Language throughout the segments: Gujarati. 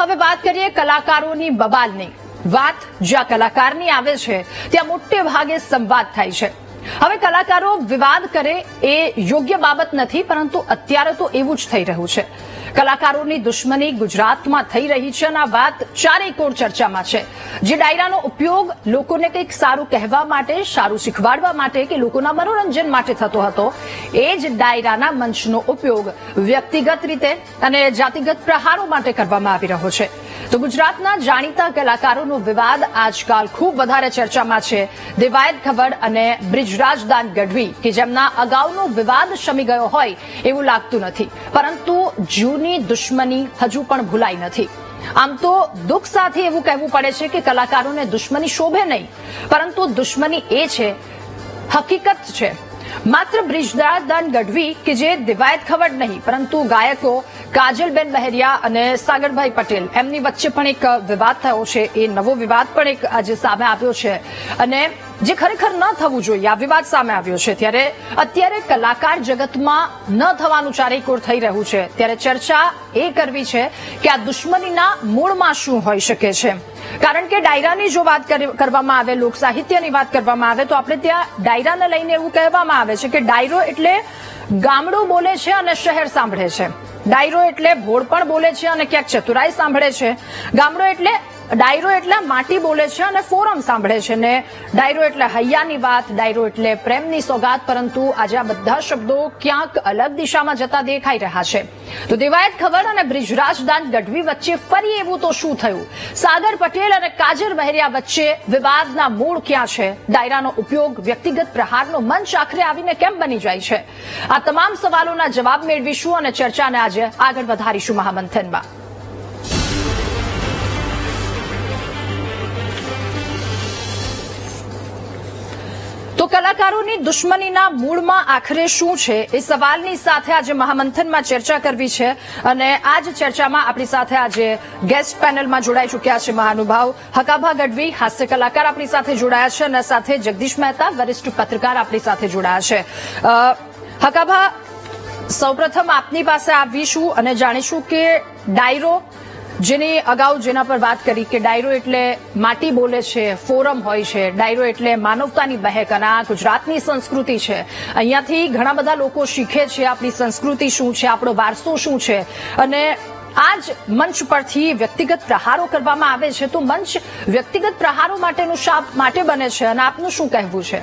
હવે વાત કરીએ કલાકારોની બબાલની. વાત જ્યાં કલાકારની આવે છે ત્યાં મોટે ભાગે સંવાદ થાય છે. હવે કલાકારો વિવાદ કરે એ યોગ્ય બાબત નથી, પરંતુ અત્યારે તો એવું જ થઈ રહ્યું છે. કલાકારોની દુશ્મની ગુજરાતમાં થઈ રહી છે અને આ વાત ચારેકોર ચર્ચામાં છે. જે ડાયરાનો ઉપયોગ લોકોને કંઈક સારું કહેવા માટે, સારું શીખવાડવા માટે કે લોકોના મનોરંજન માટે થતો હતો, એ જ ડાયરાના મંચનો ઉપયોગ વ્યક્તિગત રીતે અને જાતિગત પ્રહારો માટે કરવામાં આવી રહ્યો છે. તો ગુજરાતના જાણીતા કલાકારોનો વિવાદ આજકાલ ખૂબ વધારે ચર્ચામાં છે. દેવાયત ખવડ અને બ્રિજરાજ દાન ગઢવી, કે જેમના અગાઉનો વિવાદ શમી ગયો હોય એવું લાગતું નથી, પરંતુ જૂની દુશ્મની હજુ પણ ભૂલાઈ નથી. આમ તો દુઃખ સાથે એવું કહેવું પડે છે કે કલાકારોને દુશ્મની શોભે નહીં, પરંતુ દુશ્મની એ છે, હકીકત છે. માત્ર બ્રિજરાજ દાન ગઢવી કે જે દેવાયત ખવડ નહીં, પરંતુ ગાયકો કાજલબેન બહેરિયા અને સાગરભાઈ પટેલ, એમની વચ્ચે પણ એક વિવાદ થયો છે. એ નવો વિવાદ પણ એક આજે સામે આવ્યો છે અને જે ખરેખર ન થવું જોઈએ આ વિવાદ સામે આવ્યો છે. ત્યારે અત્યારે કલાકાર જગતમાં ન થવાનું ચારેકોર થઈ રહ્યું છે. ત્યારે ચર્ચા એ કરવી છે કે આ દુશ્મનીના મૂળમાં શું હોઈ શકે છે. કારણ કે ડાયરાની જો વાત કરવામાં આવે, લોક સાહિત્યની વાત કરવામાં આવે, તો આપણે ત્યાં ડાયરાને લઈને એવું કહેવામાં આવે છે કે ડાયરો એટલે ગામડું બોલે છે અને શહેર સાંભળે છે. ડાયરો એટલે ભોળ પણ બોલે છે અને ક્યાંક ચતુરાઈ સાંભળે છે. ડાયરો એટલે માટી બોલે છે અને ફોરમ સાંભળે છે. ને ડાયરો એટલે હૈયાની વાત, ડાયરો એટલે પ્રેમની સોગાત. પરંતુ આજે આ બધા શબ્દો ક્યાંક અલગ દિશામાં જતા દેખાઈ રહ્યા છે. તો દેવાયત ખવડ અને બ્રિજરાજ દાન ગઢવી વચ્ચે ફરી એવું તો શું થયું? સાગર પટેલ અને કાજલ બહેરિયા વચ્ચે વિવાદના મૂળ ક્યાં છે? ડાયરાનો ઉપયોગ વ્યક્તિગત પ્રહારનો મંચ આખરે આવીને કેમ બની જાય છે? આ તમામ સવાલોના જવાબ મેળવીશું અને ચર્ચાને આજે આગળ વધારીશું મહામંથનમાં. તો કલાકારોની દુશ્મનીના મૂળમાં આખરે શું છે, એ સવાલની સાથે આજે મહામંથનમાં ચર્ચા કરવી છે. અને આ જ ચર્ચામાં આપણી સાથે આજે ગેસ્ટ પેનલમાં જોડાઈ ચૂક્યા છે મહાનુભાવ હકાભા ગઢવી, હાસ્ય કલાકાર આપણી સાથે જોડાયા છે, અને સાથે જગદીશ મહેતા, વરિષ્ઠ પત્રકાર આપણી સાથે જોડાયા છે. હકાભા, સૌપ્રથમ આપની પાસે આવીશું અને જાણીશું કે ડાયરો, જેની અગાઉ જેના પર વાત કરી કે ડાયરો એટલે માટી બોલે છે, ફોરમ હોય છે, ડાયરો એટલે માનવતાની બહેક, અને આ ગુજરાતની સંસ્કૃતિ છે. અહીંયાથી ઘણા બધા લોકો શીખે છે આપણી સંસ્કૃતિ શું છે, આપણો વારસો શું છે. અને આ જ મંચ પરથી વ્યક્તિગત પ્રહારો કરવામાં આવે છે. તો મંચ વ્યક્તિગત પ્રહારો માટેનું શા માટે બને છે અને આપનું શું કહેવું છે?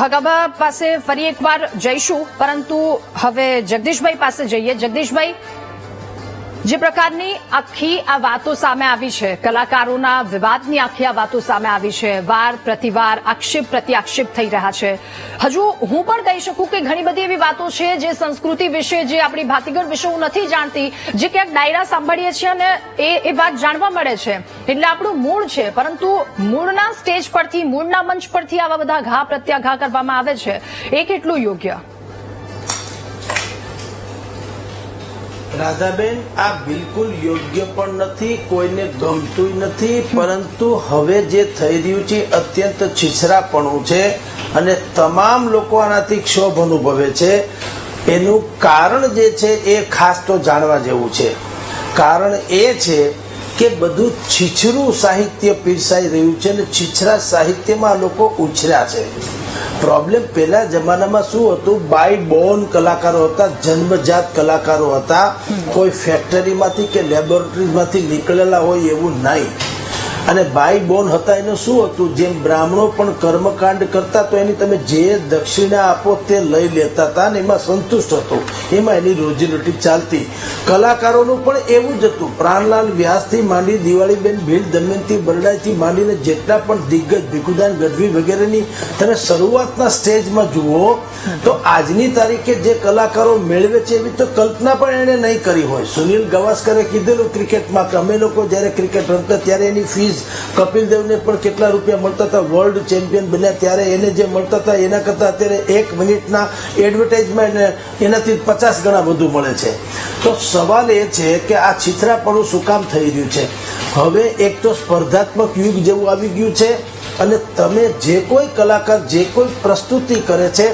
હકાભા પાસે ફરી એકવાર જઈશું, પરંતુ હવે જગદીશભાઈ પાસે જઈએ. જગદીશભાઈ, જે પ્રકારની આખી આ વાતો સામે આવી છે, કલાકારોના વિવાદની આખી આ વાતો સામે આવી છે, વાર પ્રતિવાર આક્ષેપ પ્રત્યાક્ષેપ થઈ રહ્યા છે. હજુ હું પણ કહી શકું કે ઘણી બધી એવી વાતો છે જે સંસ્કૃતિ વિશે, જે આપણી ભાતીગળ વિશે હું નથી જાણતી, જે ક્યાંક ડાયરા સાંભળીએ છીએ અને એ વાત જાણવા મળે છે. એટલે આપણું મૂળ છે, પરંતુ મૂળના સ્ટેજ પરથી, મૂળના મંચ પરથી આવા બધા ઘા પ્રત્યાઘા કરવામાં આવે છે, એ કેટલું યોગ્ય? રાધાબેન, આ બિલકુલ યોગ્ય પણ નથી, કોઈને ગમતું નથી. પરંતુ હવે જે થઈ રહ્યું છે અત્યંત છીછરાપણું છે અને તમામ લોકો આનાથી ક્ષોભ અનુભવે છે. એનું કારણ જે છે એ ખાસ તો જાણવા જેવું છે. કારણ એ છે કે બધું છીછરું સાહિત્ય પીરસાઈ રહ્યું છે અને છીછરા સાહિત્યમાં લોકો ઉછર્યા છે. પ્રોબ્લેમ પહેલા જમાનામાં શું હતું? બાય બોર્ન કલાકારો હતા, જન્મજાત કલાકારો હતા. કોઈ ફેક્ટરીમાંથી કે લેબોરેટરીમાંથી નીકળેલા હોય એવું નહીં. અને બાય બોર્ન હતા એનું શું હતું? જેમ બ્રાહ્મણો પણ કર્મકાંડ કરતા તો એની તમે જે દક્ષિણા આપો તે લઈ લેતા હતા અને એમાં સંતુષ્ટ હતો, એમાં એની રોજીરોટી ચાલતી. કલાકારોનું પણ એવું જ હતું. પ્રાણલાલ વ્યાસથી માંડી દિવાળીબેન ભીલ, દમયંતી બરડાઈથી માંડીને જેટલા પણ દિગ્ગજ, ભીખુદાન ગઢવી વગેરેની તમે શરૂઆતના સ્ટેજમાં જુઓ તો આજની તારીખે જે કલાકારો મેળવે છે એવી તો કલ્પના પણ એને નહીં કરી હોય. સુનિલ ગવાસ્કરે કીધેલું ક્રિકેટમાં કે અમે લોકો જયારે ક્રિકેટ રમતા ત્યારે એની ફીસ પ્રેસ્ટીજ કપિલ દેવને પણ કેટલા રૂપિયા મળતા હતા, વર્લ્ડ ચેમ્પિયન બન્યા ત્યારે એને જે મળતા હતા એના કરતા અત્યારે 1 મિનિટના એડવર્ટાઇઝમાં એનાથી 50 ગણા વધુ મળે છે. તો સવાલ એ છે કે આ છીછરાપણું શું કામ થઈ રહ્યું છે? હવે એક તો સ્પર્ધાત્મક યુગ જેવું આવી ગયું છે, અને તમે જે કોઈ કલાકાર જે કોઈ પ્રસ્તુતિ કરે છે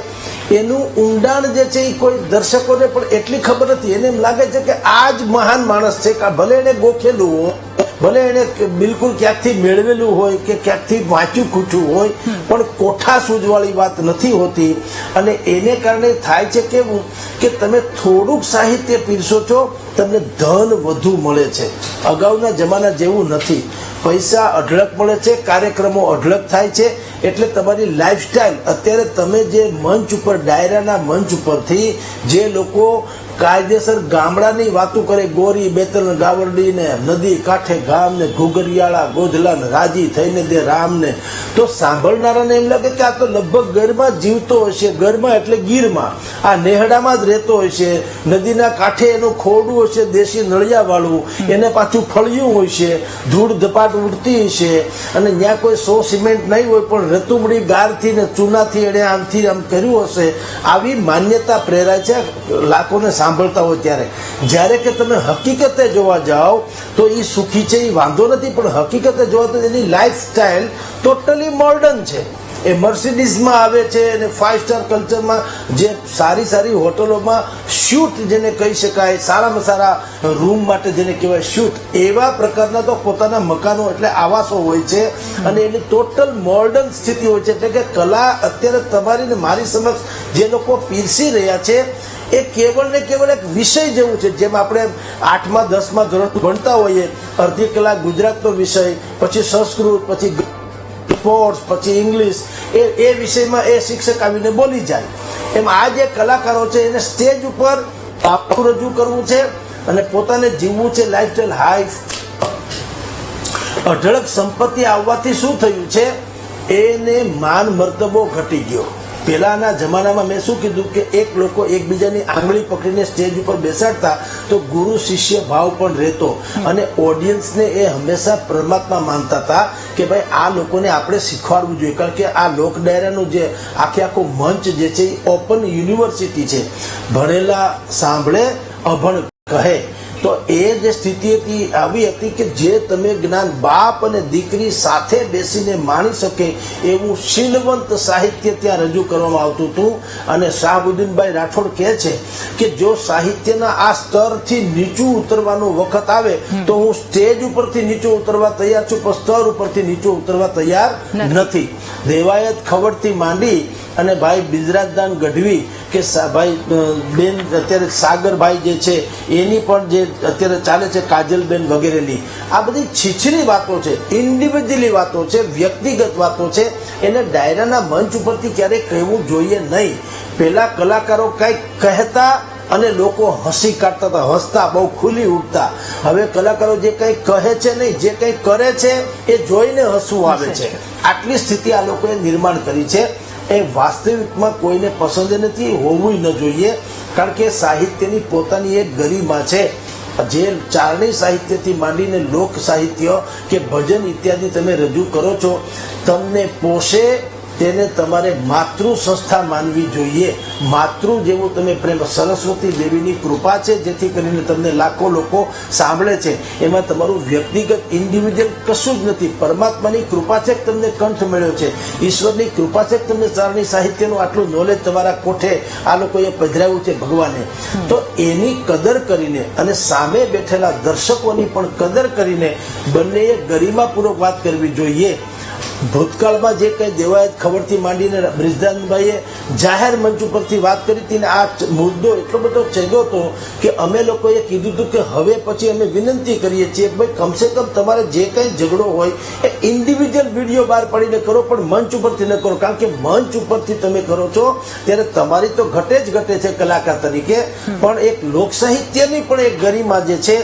એનું ઊંડાણ જે છે એ કોઈ દર્શકોને પણ એટલી ખબર નથી. એને એમ લાગે છે કે આ જ મહાન માણસ છે, કે ભલે એને ગોખેલું હોય, ભલે એને બિલકુલ ક્યાંકથી મેળવેલું હોય કે ક્યાંકથી વાંચ્યું ખૂચ્યું હોય, પણ કોઠા સૂઝવાળી વાત નથી હોતી. અને એને કારણે થાય છે કેવું કે તમે થોડુંક સાહિત્ય પીરસો છો, તમને ધન વધુ મળે છે. અગાઉના જમાના જેવું નથી. પૈસા અઢળક મળે છે, કાર્યક્રમો અઢળક થાય છે, એટલે તમારી લાઈફસ્ટાઈલ અત્યારે તમે જે મંચ ઉપર ડાયરાના મંચ ઉપરથી જે લોકો કાયદેસર ગામડાની વાતો કરે, ગોરી બેતલ ગાવરડી ને નદી કાંઠે ગામ ને ઘુઘરિયાળા ગોધલા ને રાજી થઈને દે રામ ને, તો સાંભળનારાને એમ લાગે કે આ તો લગભગ ઘરમાં જીવતો હશે, ઘરમાં એટલે ગીરમાં, આ નેહડામાં જ રહેતો હશે, નદીના કાંઠે એનું ખોરડું હશે દેશી નળિયા વાળું, એને પાછું ફળિયું હશે, ધૂળ ધપાટ ઉડતી હશે, અને ત્યાં કોઈ 100 સિમેન્ટ નહીં હોય પણ રતુમડી ગારથી ને ચૂનાથી એને આમથી આમ કર્યું હશે. આવી માન્યતા પ્રેરાય છે લાખોને સાંભળતા હોય ત્યારે. જ્યારે કે તમે હકીકતે જોવા જાઓ તો એ સુખી છે એ વાંધો નથી, પણ હકીકતે જોવા તો એની લાઈફ સ્ટાઈલ ટોટલી મોડર્ન છે. એ મર્સિડીઝમાં આવે છે અને 5 સ્ટાર કલ્ચરમાં જે સારી સારી હોટલોમાં શૂટ જેને કહી શકાય, સારામાં સારા રૂમ માટે જેને કહેવાય શૂટ, એવા પ્રકારના તો પોતાના મકાનો એટલે આવાસો હોય છે, અને એની ટોટલ મોડર્ન સ્થિતિ હોય છે. એટલે કે કલા અત્યારે તમારી ને મારી સમક્ષ જે લોકો પીરસી રહ્યા છે એ કેવળ ને કેવળ એક વિષય જેવું છે. જેમ આપણે 8મા 10મા ધોરણ ભણતા હોઈએ, અડધી કલાક ગુજરાતનો વિષય, પછી સંસ્કૃત, પછી સ્પોર્ટ્સ, પછી ઇંગ્લિશ, એ વિષયમાં એ શિક્ષક આવીને બોલી જાય. એમ આ જે કલાકારો છે એને સ્ટેજ ઉપર રજૂ કરવું છે અને પોતાને જીવવું છે લાઈફસ્ટાઈલ હાઈ. અઢળક સંપત્તિ આવવાથી શું થયું છે, એને માન મર્તબો ઘટી ગયો. પહેલાના જમાનામાં મેં શું કીધું કે એક લોકો એકબીજાની આંગળી પકડીને સ્ટેજ ઉપર બેસાડતા તો ગુરુ શિષ્ય ભાવ પણ રહેતો, અને ઓડિયન્સને એ હંમેશા પરમાત્મા માનતા હતા કે ભાઈ આ લોકોને આપણે શીખવાડવું જોઈએ. કારણ કે આ લોક ડાયરાનું જે આખો મંચ જે છે એ ઓપન યુનિવર્સિટી છે. ભણેલા સાંભળે, અભણ કહે. તો એ જે સ્થિતિ હતી આવી હતી કે જે તમે જ્ઞાન બાપ અને દીકરી સાથે બેસીને માણી શકે એવું શીલવંત સાહિત્ય ત્યાં રજૂ કરવામાં આવતું હતું. અને શાહબુદ્દીનભાઈ રાઠોડ કહે છે કે જો સાહિત્યના આ સ્તરથી નીચું ઉતરવાનો વખત આવે તો હું સ્ટેજ ઉપરથી નીચું ઉતરવા તૈયાર છું, પણ સ્તર ઉપરથી નીચું ઉતરવા તૈયાર નથી. દેવાયત ખવડથી માંડી અને ભાઈ બિજરાજદાન ગઢવી કે ભાઈ બેન અત્યારે સાગરભાઈ જે છે એની પણ જે અત્યારે ચાલે છે કાજલબેન વગેરેની, આ બધી છીછરી વાતો છે, ઇન્ડિવિજ્યુઅલી વાતો છે, વ્યક્તિગત વાતો છે. એને ડાયરાના મંચ ઉપરથી ક્યારેય કહેવું જોઈએ નહીં. પેલા કલાકારો કંઈક કહેતા અને લોકો હસી કાઢતા હતા, હસતા, બહુ ખુલ્લી ઉઠતા. હવે કલાકારો જે કંઈ કહે છે નહીં, જે કંઈ કરે છે એ જોઈને હસવું આવે છે. આટલી સ્થિતિ આ લોકોએ નિર્માણ કરી છે. એ વાસ્તવિકમાં કોઈને પસંદ નથી, હોવું ન જોઈએ. કારણ કે સાહિત્યની પોતાની એક ગરિમા છે. જે ચારણી સાહિત્યથી માંડીને લોક સાહિત્ય કે ભજન ઇત્યાદિ તમે રજૂ કરો છો, તમને પોષે તેને તમારે માતૃ સંસ્થા માનવી જોઈએ. માતૃ જેવું તમે પ્રેમ, સરસ્વતી દેવીની કૃપા છે જેથી કરીને તમને લાખો લોકો સાંભળે છે. એમાં તમારું વ્યક્તિગત ઇન્ડિવિજ્યુઅલ કશું જ નથી. પરમાત્માની કૃપા છે કે તમને કંઠ મળ્યો છે, ઈશ્વરની કૃપા છે કે તમને ચારણી સાહિત્યનું આટલું નોલેજ તમારા કોઠે આ લોકોએ પધરાવ્યું છે ભગવાને. તો એની કદર કરીને અને સામે બેઠેલા દર્શકોની પણ કદર કરીને બંનેએ ગરિમાપૂર્વક વાત કરવી જોઈએ. ભૂતકાળમાં જે કંઈ દેવાયત ખબરથી માંડીને બ્રિજરાજભાઈએ જાહેર મંચ ઉપરથી વાત કરી હતી ને આ મુદ્દો એટલો બધો ચગ્યો હતો કે અમે લોકોએ કીધું હતું કે હવે પછી અમે વિનંતી કરીએ છીએ કે ભાઈ કમસે કમ તમારે જે કંઈ ઝઘડો હોય એ ઇન્ડિવિજ્યુઅલ વિડીયો બહાર પાડીને કરો, પણ મંચ ઉપરથી ન કરો. કારણ કે મંચ ઉપરથી તમે કરો છો ત્યારે તમારી તો ઘટે જ ઘટે છે કલાકાર તરીકે, પણ એક લોક સાહિત્યની પણ એક ગરિમા જે છે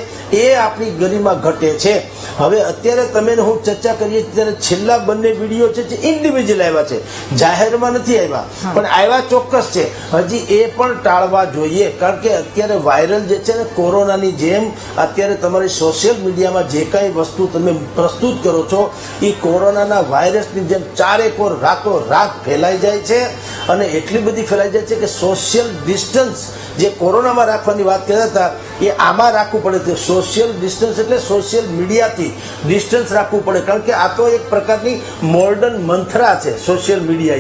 એ આપણી ગરિમા ઘટે છે. હવે અત્યારે તમે હું ચર્ચા કરીએ ત્યારે છેલ્લા બંને વિડીયો છે જે ઇન્ડિવિજ્યુઅલ આવ્યા છે, જાહેરમાં નથી આવ્યા, પણ આવ્યા ચોક્કસ છે. હજી એ પણ ટાળવા જોઈએ, કારણ કે અત્યારે વાયરલ જે છે ને કોરોનાની જેમ અત્યારે તમારી સોશિયલ મીડિયામાં જે કઈ વસ્તુ તમે પ્રસ્તુત કરો છો એ કોરોનાના વાયરસની જેમ ચારેકોર રાતો રાત ફેલાઈ જાય છે. અને એટલી બધી ફેલાઈ જાય છે કે સોશિયલ ડિસ્ટન્સ જે કોરોનામાં રાખવાની વાત કરતા હતા એ આમાં રાખવું પડે છે. સોશિયલ ડિસ્ટન્સ એટલે સોશિયલ મીડિયાથી ડિસ્ટન્સ રાખવું પડે, કારણ કે આ તો એક પ્રકારની મોર્ડન મંથરા છે સોશિયલ મીડિયા.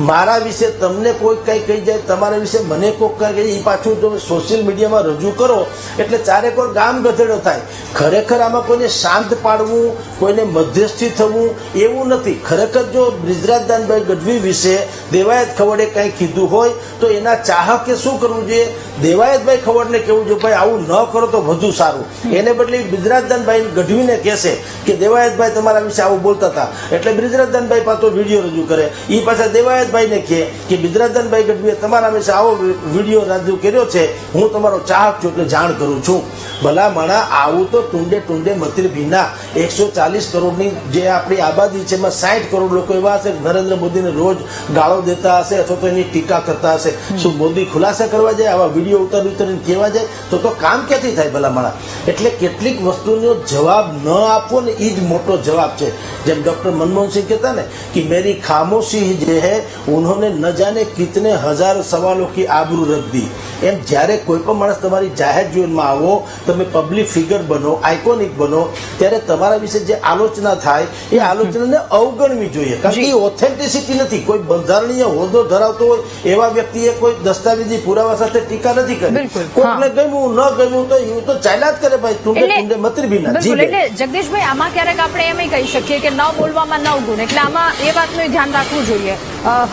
મારા વિશે તમને કોઈ કઈ કહી જાય, તમારા વિશે મને કોઈ કઈ કહી, એ પાછું તમે સોશિયલ મીડિયામાં રજૂ કરો એટલે ચારેકોર ગામ ગધેડો થાય. ખરેખર આમાં કોઈને શાંત પાડવું, કોઈને મધ્યસ્થી થવું એવું નથી. ખરેખર જો બ્રિજરાજદાનભાઈ ગઢવી વિશે દેવાયત ખવડે કંઈ કીધું હોય તો એના ચાહકે શું કરવું જોઈએ? દેવાયતભાઈ ખવડને કેવું જોઈએ ભાઈ આવું ન કરો તો વધુ સારું. એને બદલે બ્રિજરાજદાનભાઈ ગઢવીને કહેશે કે દેવાયતભાઈ તમારા વિશે આવું બોલતા હતા, એટલે બ્રિજરાજદાનભાઈ પાછો વિડીયો રજૂ કરે. એ પાછા દેવાયતભાઈને કહે કે બ્રિજરાજદાનભાઈ ગઢવીએ તમારા વિશે આવો વિડીયો રજૂ કર્યો છે, હું તમારો ચાહક છું એટલે જાણ કરું છું. ભલા માણા આવું તો ટુંડે ટુંડે મતીર ભીના 140 કરોડની જે આપણી આબાદી છે એમાં 60 કરોડ લોકો એવા હશે નરેન્દ્ર મોદીને રોજ ગાળો દેતા હશે અથવા તો એની ટીકા કરતા હશે. શું મોદી ખુલાસા કરવા જાય, આવા વિડીયો ઉતારીને કહેવા જાય તો કામ ક્યાંથી થાય ભલા માણા? એટલે કેટલીક વસ્તુનો જવાબ ન આપવો ને એ જ મોટો જવાબ છે. જેમ ડોક્ટર મનમોહનસિંહ કહેતા ને કે મેરી ખામોશી જે હૈ ઉन्होंने ન જાને કિતને હજાર સવાલો की આબરૂ રખ दी. એમ જ્યારે કોઈ પણ માણસ તમારી જાહેર જીવનમાં આવો, તમે પબ્લિક ફિગર બનો, આઇકોનિક બનો, ત્યારે તમારા વિશે જે આલોચના થાય એ આલોચનાને અવગણવી જોઈએ, કારણ કે એ ઓથેન્ટિસિટી નથી. કોઈ બંધારણીય હોદ્દો ધરાવતો હોય એવા વ્યક્તિએ કોઈ દસ્તાવેજી પુરાવા સાથે ટીકા નથી કરી. કોઈને ગમ્યું ન ગમ્યું તો એવું તો ચાલ્યા જ કરે ભાઈ, ટુંડે ટુંડે મતરી ભીના. એટલે જગદીશભાઈ આમાં ક્યારેક આપણે એમ કહી શકીએ કે ન બોલવામાં 9 ગુણ, એટલે આમાં એ વાતનું ધ્યાન રાખવું જોઈએ.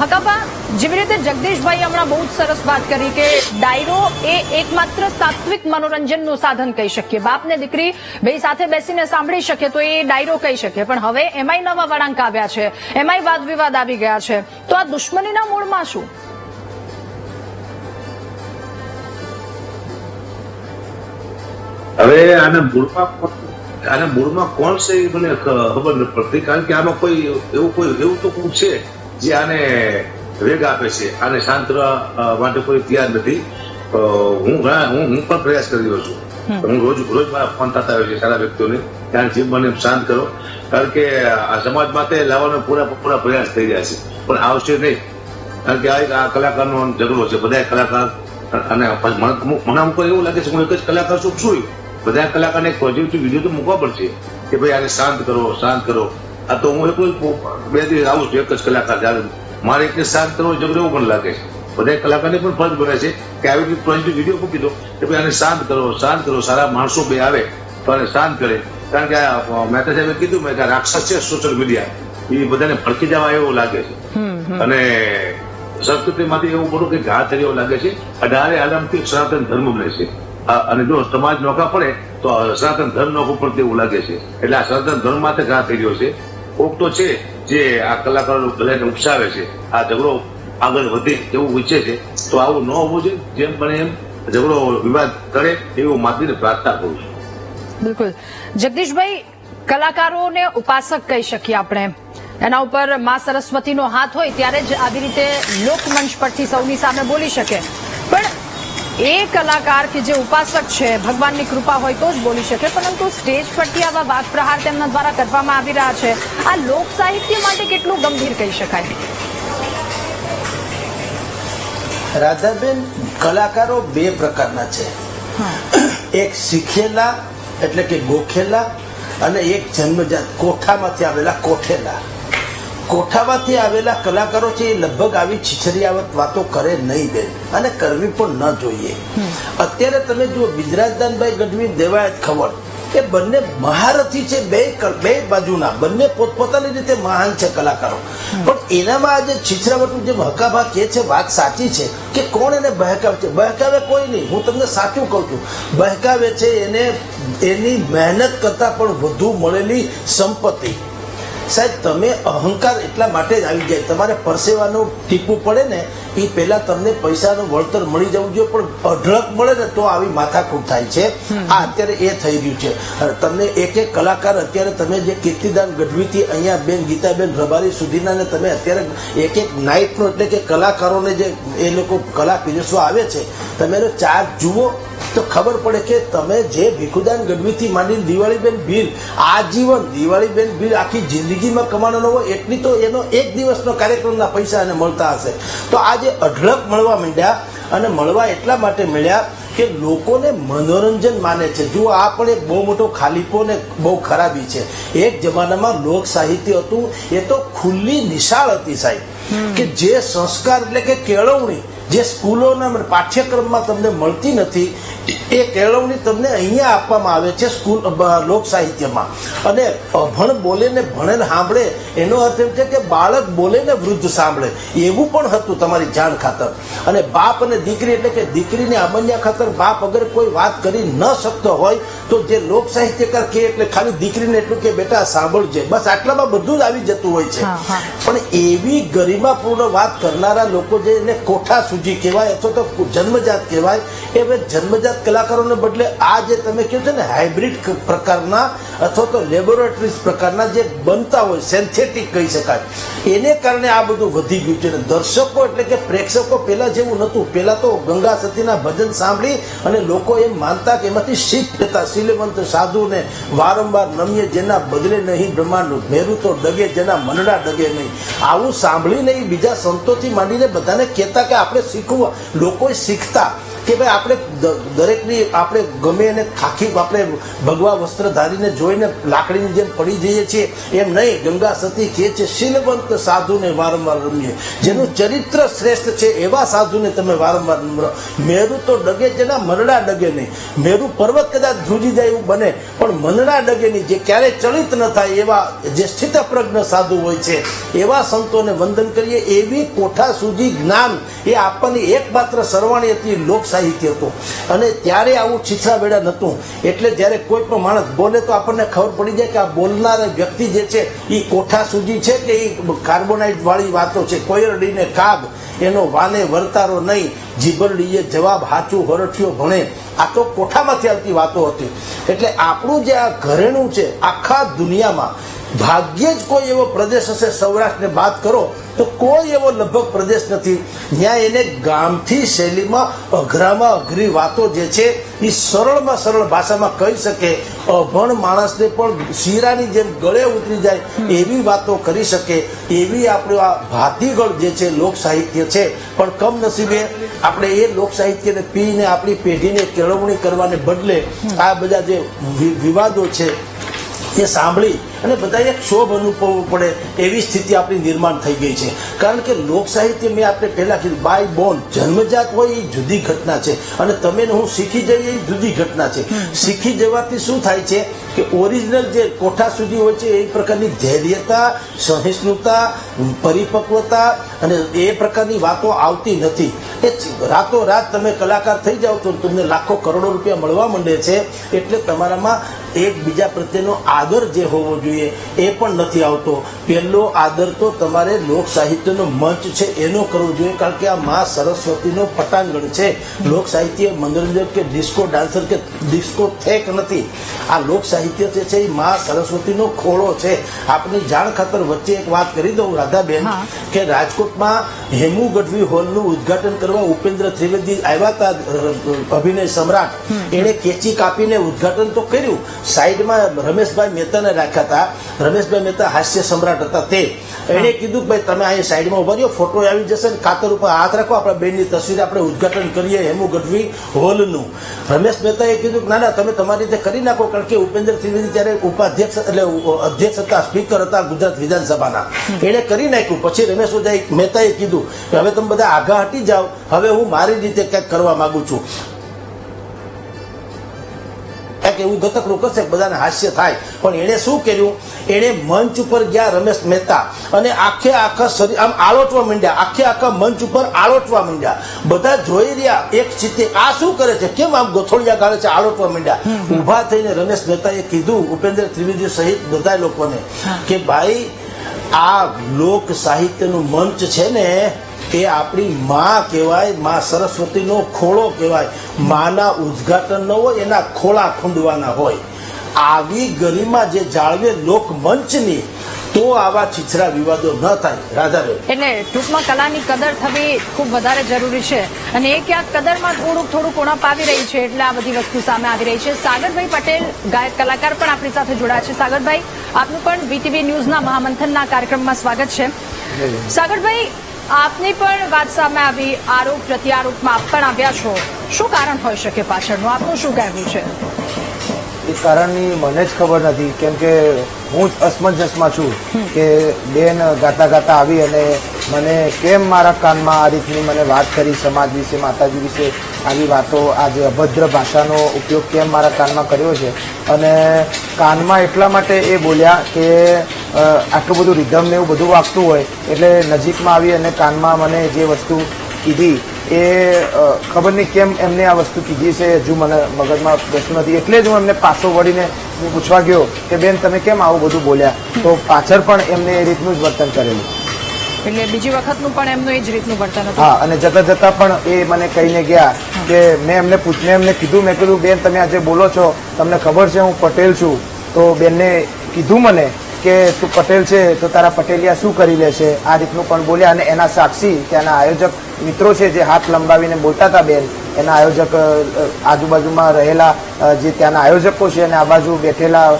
હકાબા, જેવી રીતે જગદીશભાઈ હમણાં બહુ જ સરસ વાત કરી કે ડાયરો એ એકમાત્ર સાત્વિક મનોરંજનનું સાધન કહી શકીએ. બાપ ને દીકરી બે સાથે બેસીને સાંભળી શકે તો એ ડાયરો કહી શકીએ, પણ હવે એમાંય નવા વળાંક આવ્યા છે, એમાંય વાદ વિવાદ આવી ગયા છે, તો આ દુશ્મનીના મૂળમાં શું? હવે આના મૂળમાં કોણ છે એ મને ખબર નથી પડતી, કારણ કે આમાં કોઈ એવું તો કોઈ છે જે આને વેગ આપે છે, આને શાંત કરવા માટે કોઈ તૈયાર નથી. હું પણ પ્રયાસ કરી રહ્યો છું. હું રોજ મારા ફોન થતા હોય છે સારા વ્યક્તિઓને, ત્યાં જીવ મને શાંત કરો, કારણ કે આ સમાજ માટે લાવવાનો પૂરા પ્રયાસ થઈ રહ્યા છે, પણ આવશે નહીં. કારણ કે આ કલાકારનો ઝઘડો છે. બધા કલાકાર, અને મને અમુક એવું લાગે છે હું એક જ કલાકાર છું, શું બધા કલાકારને એક પોઝિટિવ વિડીયો તો મૂકવા પડશે કે ભાઈ આને શાંત કરો. આ તો હું એકલું 2 દિવસ આવું છું, એક જ કલાકાર. મારે એકને શાંત કરવો ઝઘડો એવું પણ લાગે છે. બધા કલાકારને પણ ફરજ બને છે કે આવી રીતે પોઝિટિવ વિડીયો મૂકી દો કે ભાઈ આને શાંત કરો. સારા માણસો બે આવે તો આને શાંત કરે. કારણ કે મહેતા સાહેબે કીધું મેં કે રાક્ષસ છે સોશિયલ મીડિયા, એ બધાને ભડકી જવા એવું લાગે છે. અને સંસ્કૃતિમાંથી એવું બધું કંઈક ઘા થયો એવું લાગે છે. 18 આલમથી સનાતન ધર્મ બને છે, અને જો સમાજ નોખા પડે તો સનાતન ધર્મ નોખું પડતું એવું લાગે છે. એટલે આ સનાતન ધર્મ માટે ઘા થઈ રહ્યો છે. કોક તો છે જે આ કલાકારો બધાને ઉપસાવે છે, આ ઝઘડો આગળ વધે એવું ઈચ્છે છે. તો આવું ન હોવું જોઈએ. જેમ બને એમ ઝઘડો વિવાદ કરે એવું માત્રીને પ્રાર્થના કરું છું. બિલકુલ જગદીશભાઈ, કલાકારોને ઉપાસક કહી શકીએ આપણે, એના ઉપર મા સરસ્વતીનો હાથ હોય ત્યારે જ આવી રીતે લોકમંચ પરથી સૌની સામે બોલી શકે. પણ એ કલાકાર કે જે ઉપાસક છે, ભગવાનની કૃપા હોય તો જ બોલી શકે, પરંતુ સ્ટેજ પરથી આવા વાદ પ્રહાર તેમના દ્વારા કરવામાં આવી રહ્યા છે, આ લોક સાહિત્ય માટે કેટલું ગંભીર કહી શકાય? રાધાબેન, કલાકારો 2 પ્રકારના છે. એક શીખેલા એટલે કે ગોખેલા, અને એક જન્મજાત કોઠામાંથી આવેલા કોઠેલા. કોઠામાંથી આવેલા કલાકારો છે એ લગભગ આવી છીછરિયાવત વાતો કરે નહીં બેન, અને કરવી પણ ન જોઈએ. અત્યારે તમે જુઓ બ્રિજરાજદાનભાઈ ગઢવી, દેવાયત ખવડ, એ બંને મહારથી છે, બે બાજુના, બંને પોતપોતાની રીતે મહાન છે કલાકારો. પણ એનામાં આજે છીછરાવટનું જે હકાભા કે છે વાત સાચી છે કે કોણ એને બહેકાવે છે? બહેકાવે કોઈ નહીં. હું તમને સાચું કહું છું, બહેકાવે છે એને એની મહેનત કરતા પણ વધુ મળેલી સંપત્તિ. સાહેબ તમે અહંકાર એટલા માટે જ આવી જાય, તમારે પરસેવાનું ટીપવું પડે ને એ પહેલા તમને પૈસાનું વળતર મળી જવું જોઈએ, પણ અઢળક મળે ને તો આવી માથાકૂટ થાય છે. આ અત્યારે એ થઈ રહ્યું છે. તમને એક એક કલાકાર અત્યારે તમે જે કીર્તિદાન ગઢવીથી અહીંયા બેન ગીતાબેન રબારી સુધીના ને તમે અત્યારે એક એક નાઇટનો એટલે કે કલાકારોને જે એ લોકો કલા પીરસવા આવે છે, તમે એનો ચાર્જ જુઓ તો ખબર પડે કે તમે જે ભીખુદાન ગઢવીથી માંડીને દિવાળીબેન ભીલ આજીવન દિવાળીબેન ભીલ આખી જિંદગીમાં કમાવાનો હોય એટલી તો એનો એક દિવસનો કાર્યક્રમના પૈસા એને મળતા હશે. તો આજે અઢળક મળવા માંડ્યા, અને મળવા એટલા માટે મળ્યા કે લોકોને મનોરંજન માને છે. જુઓ, આ પણ એક બહુ મોટો ખાલીપો ને બહુ ખરાબી છે. એક જમાનામાં લોક સાહિત્ય હતું એ તો ખુલ્લી નિશાળ હતી સાહેબ, કે જે સંસ્કાર એટલે કે કેળવણી જે સ્કૂલોના પાઠ્યક્રમમાં તમને મળતી નથી એ કેળવણી તમને અહીંયા આપવામાં આવે છે સ્કૂલ લોક સાહિત્યમાં. અને અભણ બોલે ને ભણેલ સાંભળે એનો અર્થ એમ છે કે બાળક બોલે ને વૃદ્ધ સાંભળે, એવું પણ હતું તમારી જાણ ખાતર. અને બાપ અને દીકરી એટલે કે દીકરીને અમન્યા ખાતર બાપ અગર કોઈ વાત કરી ન શકતો હોય તો જે લોક સાહિત્યકાર કે એટલે ખાલી દીકરીને એટલું કે બેટા સાંભળજે, બસ આટલામાં બધું જ આવી જતું હોય છે. પણ એવી ગરિમાપૂર્ણ વાત કરનારા લોકો જે એને કોઠા સૂજી કહેવાય અથવા તો જન્મજાત કહેવાય, એ જન્મજાત કલાકારોને બદલે આ જે તમે કહો છો ને હાઇબ્રિડ પ્રકારના અથવા તો લેબોરેટરીઝ પ્રકારના જે બનતા હોય, સિન્થેટિક કહી શકાય, એને કારણે આ બધું વધી ગયું છે. દર્શકો એટલે કે પ્રેક્ષકો પહેલા જેવું નહોતું. પહેલા તો ગંગા સતીના ભજન સાંભળી અને લોકો એમ માનતા કે એમાંથી શીખ લેતા. શીલવંત સાધુને વારંવાર નમ્ય જેના બદલે નહીં બ્રહ્માંડ, મેરુ તો ડગે જેના મનડા ડગે નહીં, આવું સાંભળીને બીજા સંતોથી માંડીને બધાને કહેતા કે આપણે શીખવું. લોકો શીખતા કે ભાઈ આપણે દરેકની આપણે ગમે એને ખાખી આપણે ભગવા વસ્ત્ર ધારીને જોઈને લાકડીની જેમ પડી જઈએ છીએ એમ નહીં. ગંગા સતી કહે છે શીલવંત સાધુને વારંવાર રમીએ, જેનું ચરિત્ર શ્રેષ્ઠ છે એવા સાધુને તમે વારંવાર નમ્ર. મેરુ તો ડગે જેના મનડા ડગે નહીં, મેરુ પર્વત કદાચ ધ્રુજી જાય એવું બને પણ મનડા ડગે નહીં, જે ક્યારેય ચલિત ન થાય એવા જે સ્થિતપ્રજ્ઞ સાધુ હોય છે એવા સંતોને વંદન કરીએ. એવી કોઠા સુધી જ્ઞાન એ આપવાની એકમાત્ર સરવાણી હતી લોક સાહિત્ય હતું. અને ત્યારે આવું છીછરા બેડા નહોતું. એટલે જ્યારે કોઈ પણ માણસ બોલે તો આપણને ખબર પડી જાય કે આ બોલનાર વ્યક્તિ જે છે એ કોઠા સૂજી છે કે એ કાર્બોનાઇટ વાળી વાતો છે. કોયરડીને કાગ એનો વાને વર્તારો નહીં, જીબરડીએ જવાબ હાચું હરઠિયો ભણે, આ તો કોઠામાંથી આવતી વાતો હતી. એટલે આપણું જે આ ઘરેણું છે આખા દુનિયામાં ભાગ્યે જ કોઈ એવો પ્રદેશ હશે, સૌરાષ્ટ્રને બાદ કરો તો કોઈ એવો લગભગ પ્રદેશ નથી જ્યાં એને ગામથી શૈલીમાં અઘરામાં અઘરી વાતો જે છે એ સરળમાં સરળ ભાષામાં કહી શકે, અભણ માણસને પણ શીરાની જેમ ગળે ઉતરી જાય એવી વાતો કરી શકે. એવી આપણું આ ભાતીગળ જે છે લોક સાહિત્ય છે. પણ કમનસીબે આપણે એ લોક સાહિત્યને પીને આપણી પેઢીને કેળવણી કરવાને બદલે આ બધા જે વિવાદો છે એ સાંભળી અને બધા એક ક્ષોભ અનુભવવો પડે એવી સ્થિતિ આપણી નિર્માણ થઈ ગઈ છે. કારણ કે લોક સાહિત્ય મેં આપણે પહેલા કીધું બાય બોર્ન, જન્મજાત હોય એ જુદી ઘટના છે, અને તમે હું શીખી જઈએ એ જુદી ઘટના છે. શીખી જવાથી શું થાય છે કે ઓરિજિનલ જે કોઠા સુધી હોય છે એ પ્રકારની ધૈર્યતા, સહિષ્ણુતા, પરિપક્વતા અને એ પ્રકારની વાતો આવતી નથી. એ રાતોરાત તમે કલાકાર થઈ જાઓ તો તમને લાખો કરોડો રૂપિયા મળવા માંડે છે. એટલે તમારામાં એકબીજા પ્રત્યેનો આદર જે હોવો જોઈએ એ પણ નથી આવતો. પહેલો આદર તો તમારે લોક સાહિત્યનો મંચ છે એનો કરવો જોઈએ, કારણ કે આ મા સરસ્વતીનો પટાંગણ છે. લોક સાહિત્ય મનોરંજન કે ડિસ્કો ડાન્સર કે ડિસ્કો થેક નથી. આ લોક સાહિત્ય જે છે એ મા સરસ્વતીનો ખોળો છે. આપની જાણ ખાતર વચ્ચે એક વાત કરી દઉં રાધાબેન, કે રાજકોટમાં હેમુ ગઢવી હોલનું ઉદ્ઘાટન કરવા ઉપેન્દ્ર ત્રિવેદી આવ્યા હતા, અભિનય સમ્રાટ. એને કેચી કાપીને ઉદ્ઘાટન તો કર્યું, સાઈડમાં રમેશભાઈ મહેતાને રાખ્યા હતા. રમેશભાઈ મહેતા હાસ્ય સમ્રાટ હતા. તે એને કીધું ભાઈ તમે અહીં સાઈડમાં ઉભા રહ્યો, ફોટો આવી જશે ને કાતર ઉપર હાથ રાખો, આપણા બેનની તસવીર આપણે ઉદ્ઘાટન કરીએ હેમુ ગઢવી હોલનું. રમેશ મહેતાએ કીધું ના ના તમે તમારી રીતે કરી નાખો, કારણ કે ઉપેન્દ્ર ત્રિવેદી ત્યારે ઉપાધ્યક્ષ એટલે અધ્યક્ષ હતા, સ્પીકર હતા ગુજરાત વિધાનસભાના. એને કરી નાખ્યું. પછી રમેશ મહેતાએ કીધું કે હવે તમે બધા આગા હટી જાઓ, હવે હું મારી રીતે કંઈક કરવા માંગુ છું. એવું ગતકડું કરશે, બધાને હાસ્ય થાય. પણ એને શું કર્યું, એને મંચ ઉપર ગયા રમેશ મહેતા અને આખા શરીર આમ આળોટવા માંડ્યા, આખા મંચ ઉપર આળોટવા માંડ્યા. બધા જોઈ રહ્યા એક ચિત્તે આ શું કરે છે, કેમ આમ ગોથોડિયા ગાળે છે, આળોટવા માંડ્યા. ઉભા થઈને રમેશ મહેતાએ કીધું ઉપેન્દ્ર ત્રિવેદી સહિત બધા લોકોને કે ભાઈ આ લોક સાહિત્યનું મંચ છે ને એ આપણી માં કહેવાય, માં સરસ્વતીનો ખોળો કહેવાય. માના ઉદ્ઘાટન ન હોય, એના ખોળા ખૂંદવાના હોય. આવી ગરિમા જે જાળવે લોક મંચની, તો આવા છીછરા વિવાદો ન થાય. રાધાબેન, એટલે ટૂંકમાં કલાની કદર થવી ખૂબ વધારે જરૂરી છે અને એ ક્યાંક કદરમાં થોડુંક ઉણપ આવી રહી છે એટલે આ બધી વસ્તુ સામે આવી રહી છે. સાગરભાઈ પટેલ ગાયક કલાકાર પણ આપણી સાથે જોડાયા છે. સાગરભાઈ, આપનું પણ વીટીવી ન્યૂઝના મહામંથનના કાર્યક્રમમાં સ્વાગત છે. સાગરભાઈ, આપની પણ વાત સામે આવી, આરોપ પ્રત્યારોપમાં આપ પણ આવ્યા છો. શું કારણ હોઈ શકે પાછળનું? આપનું શું કહેવું છે? એ કારણની મને જ ખબર નથી, કેમ કે હું જ અસમંજસમાં છું કે બેન ગાતા ગાતા આવી અને મને કેમ મારા કાનમાં આ રીતની મને વાત કરી, સમાજ વિશે, માતાજી વિશે આવી વાતો, આ જે અભદ્ર ભાષાનો ઉપયોગ કેમ મારા કાનમાં કર્યો છે. અને કાનમાં એટલા માટે એ બોલ્યા કે આટલું બધું રિધમ ને એવું બધું વાગતું હોય એટલે નજીકમાં આવી અને કાનમાં મને જે વસ્તુ કીધી એ ખબર નહીં કેમ એમને આ વસ્તુ કીધી છે, હજુ મને મગજમાં બેસતું નથી. એટલે જ હું એમને પાછો વળીને પૂછવા ગયો કે બેન તમે કેમ આવું બધું બોલ્યા, તો પાછળ પણ એમને એ રીતનું જ વર્તન કરેલું. એટલે બીજી વખતનું પણ એમનું એ જ રીતનું વર્તન હતું. હા, અને જતા જતા પણ એ મને કહીને ગયા કે મેં એમને કીધું, મેં કીધું બેન તમે આજે બોલો છો, તમને ખબર છે હું પટેલ છું. તો બેનને કીધું મને કે તું પટેલ છે તો તારા પટેલિયા શું કરી લે છે, આ રીતનું પણ બોલ્યા. અને એના સાક્ષી ત્યાંના આયોજક મિત્રો છે જે હાથ લંબાવીને બોલતા હતા બેન, એના આયોજક આજુબાજુમાં રહેલા જે ત્યાંના આયોજકો છે અને આ બાજુ બેઠેલા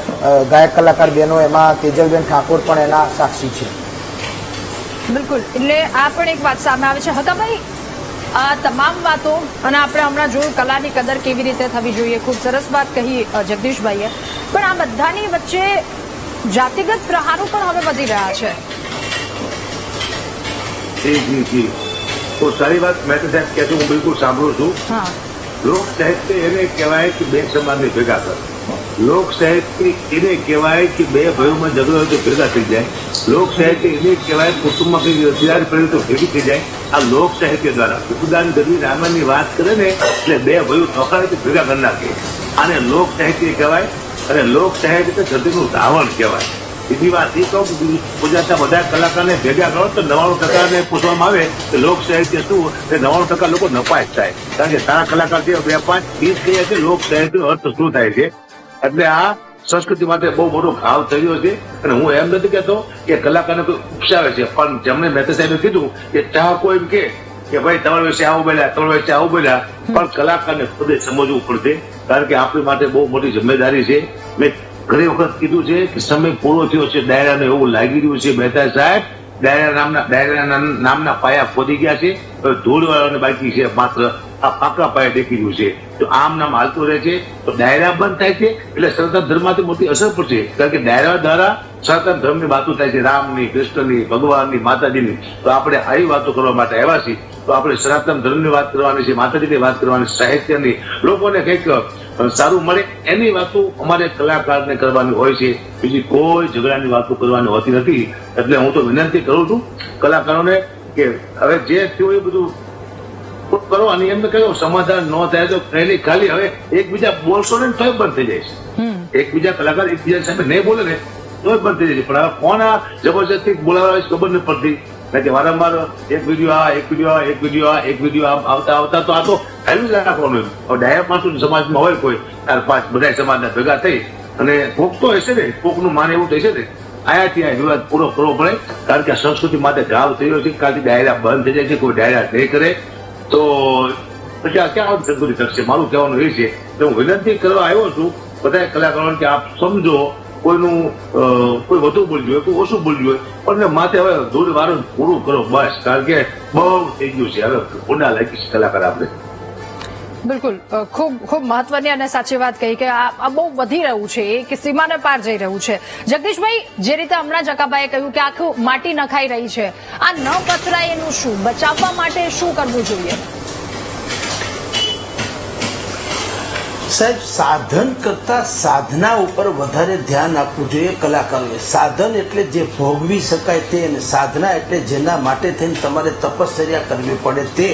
ગાયક કલાકાર બહેનો, એમાં તેજલબેન ઠાકોર પણ એના સાક્ષી છે. બિલકુલ, એટલે આ પણ એક વાત સામે આવે છે. હકાભાઈ, આ તમામ વાતો અને આપણે હમણાં જોયું કલાની કદર કેવી રીતે થવી જોઈએ, ખૂબ સરસ વાત કહી જગદીશભાઈએ, પણ આ બધાની વચ્ચે જાતિગત પ્રહારો પણ હવે વધી રહ્યા છે. જી તો સારી વાત મહેતા સાહેબ કહે છે, હું બિલકુલ સાંભળું છું. હા, લોક સાહિત્ય એને કહેવાય કે બે સમાજને ભેગા કરે. લોક સાહિત્ય એને કહેવાય કે બે ભાઈઓમાં ઝઘડો હોય તો ભેગા થઈ જાય. લોક સાહિત્ય એને કહેવાય કુટુંબમાં કઈ તિરાડ પડે તો ભેગી થઈ જાય. આ લોક સાહિત્ય દ્વારા ઉદાન ગરવી રામાયણની વાત કરે ને એટલે બે ભાઈઓ ચોખાડે તો ભેગા કરી નાખે. આને લોક સાહિત્ય કહેવાય. અને લોક સાહિત્ય ધરતીનું ધાવણ કહેવાય. બીજી વાત એ કહું, ગુજરાતના બધા કલાકારને ભેગા કરો તો 99% પૂછવામાં આવે કે લોક સાહિત્ય શું, તે 99% લોકો નપાય થાય. કારણ કે સારા કલાકાર છે 2-5-20 કહે છે લોક સાહિત્યનો અર્થ શું થાય છે. એટલે આ સંસ્કૃતિ માટે બહુ મોટો ઘાવ થયો છે. અને હું એમ નથી કહેતો કે કલાકારને કોઈ ઉપસાવે છે, પણ જેમને મહેતા સાહેબે કીધું કે ચાહકો એમ કે ભાઈ તમારા વિશે આવું બોલ્યા, તમારા વિશે આવું બોલ્યા, પણ કલાકારને ખુદ સમજવું પડશે. કારણ કે આપણી માટે બહુ મોટી જિમ્મેદારી છે. મેં ઘણી વખત કીધું છે કે સમય પૂરો થયો છે, ડાયરાને એવું લાગી રહ્યું છે મહેતા સાહેબ, ડાયરા નામના પાયા ખોદી ગયા છે, ધૂળ વાળાને બાકી છે, માત્ર આ પાકા પાયા દેખી રહ્યું છે. તો આમ નામ હાલતું રહે છે તો ડાયરા બંધ થાય છે એટલે સનાતન ધર્મમાંથી મોટી અસર પડશે. કારણ કે ડાયરા દ્વારા સનાતન ધર્મની વાતો થાય છે, રામની, કૃષ્ણની, ભગવાનની, માતાજીની. તો આપણે આવી વાતો કરવા માટે આવ્યા છીએ. તો આપણે સનાતન ધર્મની વાત કરવાની છે, માતાજીની વાત કરવાની, સાહિત્યની, લોકોને કંઈક સારું મળે એની વાતો અમારે કલાકારને કરવાની હોય છે. બીજી કોઈ ઝઘડાની વાતો કરવાની હોતી નથી. એટલે હું તો વિનંતી કરું છું કલાકારોને કે હવે જે થયું એ બધું કરો. અને એમને કહ્યું સમાધાન ન થાય તો ખાલી હવે એકબીજા બોલશો ને તોય બંધ થઈ જાય છે. એકબીજા કલાકાર એકબીજા સામે નહીં બોલે ને તોય બંધ થઈ જાય છે. પણ હવે કોણ આ જબરજસ્તી બોલાવવા ખબર નથી પડતી. કે વારંવાર એક વિડીયો આવતા તો આ તો હેલું જ રાખવાનું. ડાયરેક્ટ માણસો સમાજમાં હોય કોઈ 4-5 બધા સમાજના ભેગા થઈ અને કોક તો હશે ને, કોકનું માન એવું થશે ને, આયાથી આ વિવાદ પૂરો કરવો પડે. કારણ કે સંસ્કૃતિ માટે ઘાવ થયો છે. કારણ કે ડાયરા બંધ થઈ જાય છે, કોઈ ડાયરા નહીં કરે તો પછી આ ક્યાં સંસ્કૃતિ થશે. મારું કહેવાનું એ છે કે હું વિનંતી કરવા આવ્યો છું બધા કલાકારોને કે આપ સમજો, કોઈનું કોઈ વધુ બોલવું જોઈએ, કોઈ ઓછું બોલવું જોઈએ, પણ માથે હવે દૂર વારું પૂરું કરો બસ. કારણ કે બહુ થઈ ગયું છે, હવે પુના લાગી છે કલાકાર આપણે. બિલકુલ, ખૂબ ખૂબ મહત્વની અને સાચી વાત કહી કે આ બહુ વધી રહ્યું છે, કે સીમાને પાર જઈ રહ્યું છે. જગદીશભાઈ, જે રીતે હમણાં જકાભાઈએ કહ્યું કે આખું માટી નખાઈ રહી છે, આ ન પથરાય એનું શું, બચાવવા માટે શું કરવું જોઈએ? સાહેબ, સાધન કરતા સાધના ઉપર વધારે ધ્યાન આપવું જોઈએ કલાકારોએ. સાધન એટલે જે ભોગવી શકાય તે, અને સાધના એટલે જેના માટે થઈને તમારે તપશ્ચર્યા કરવી પડે તે.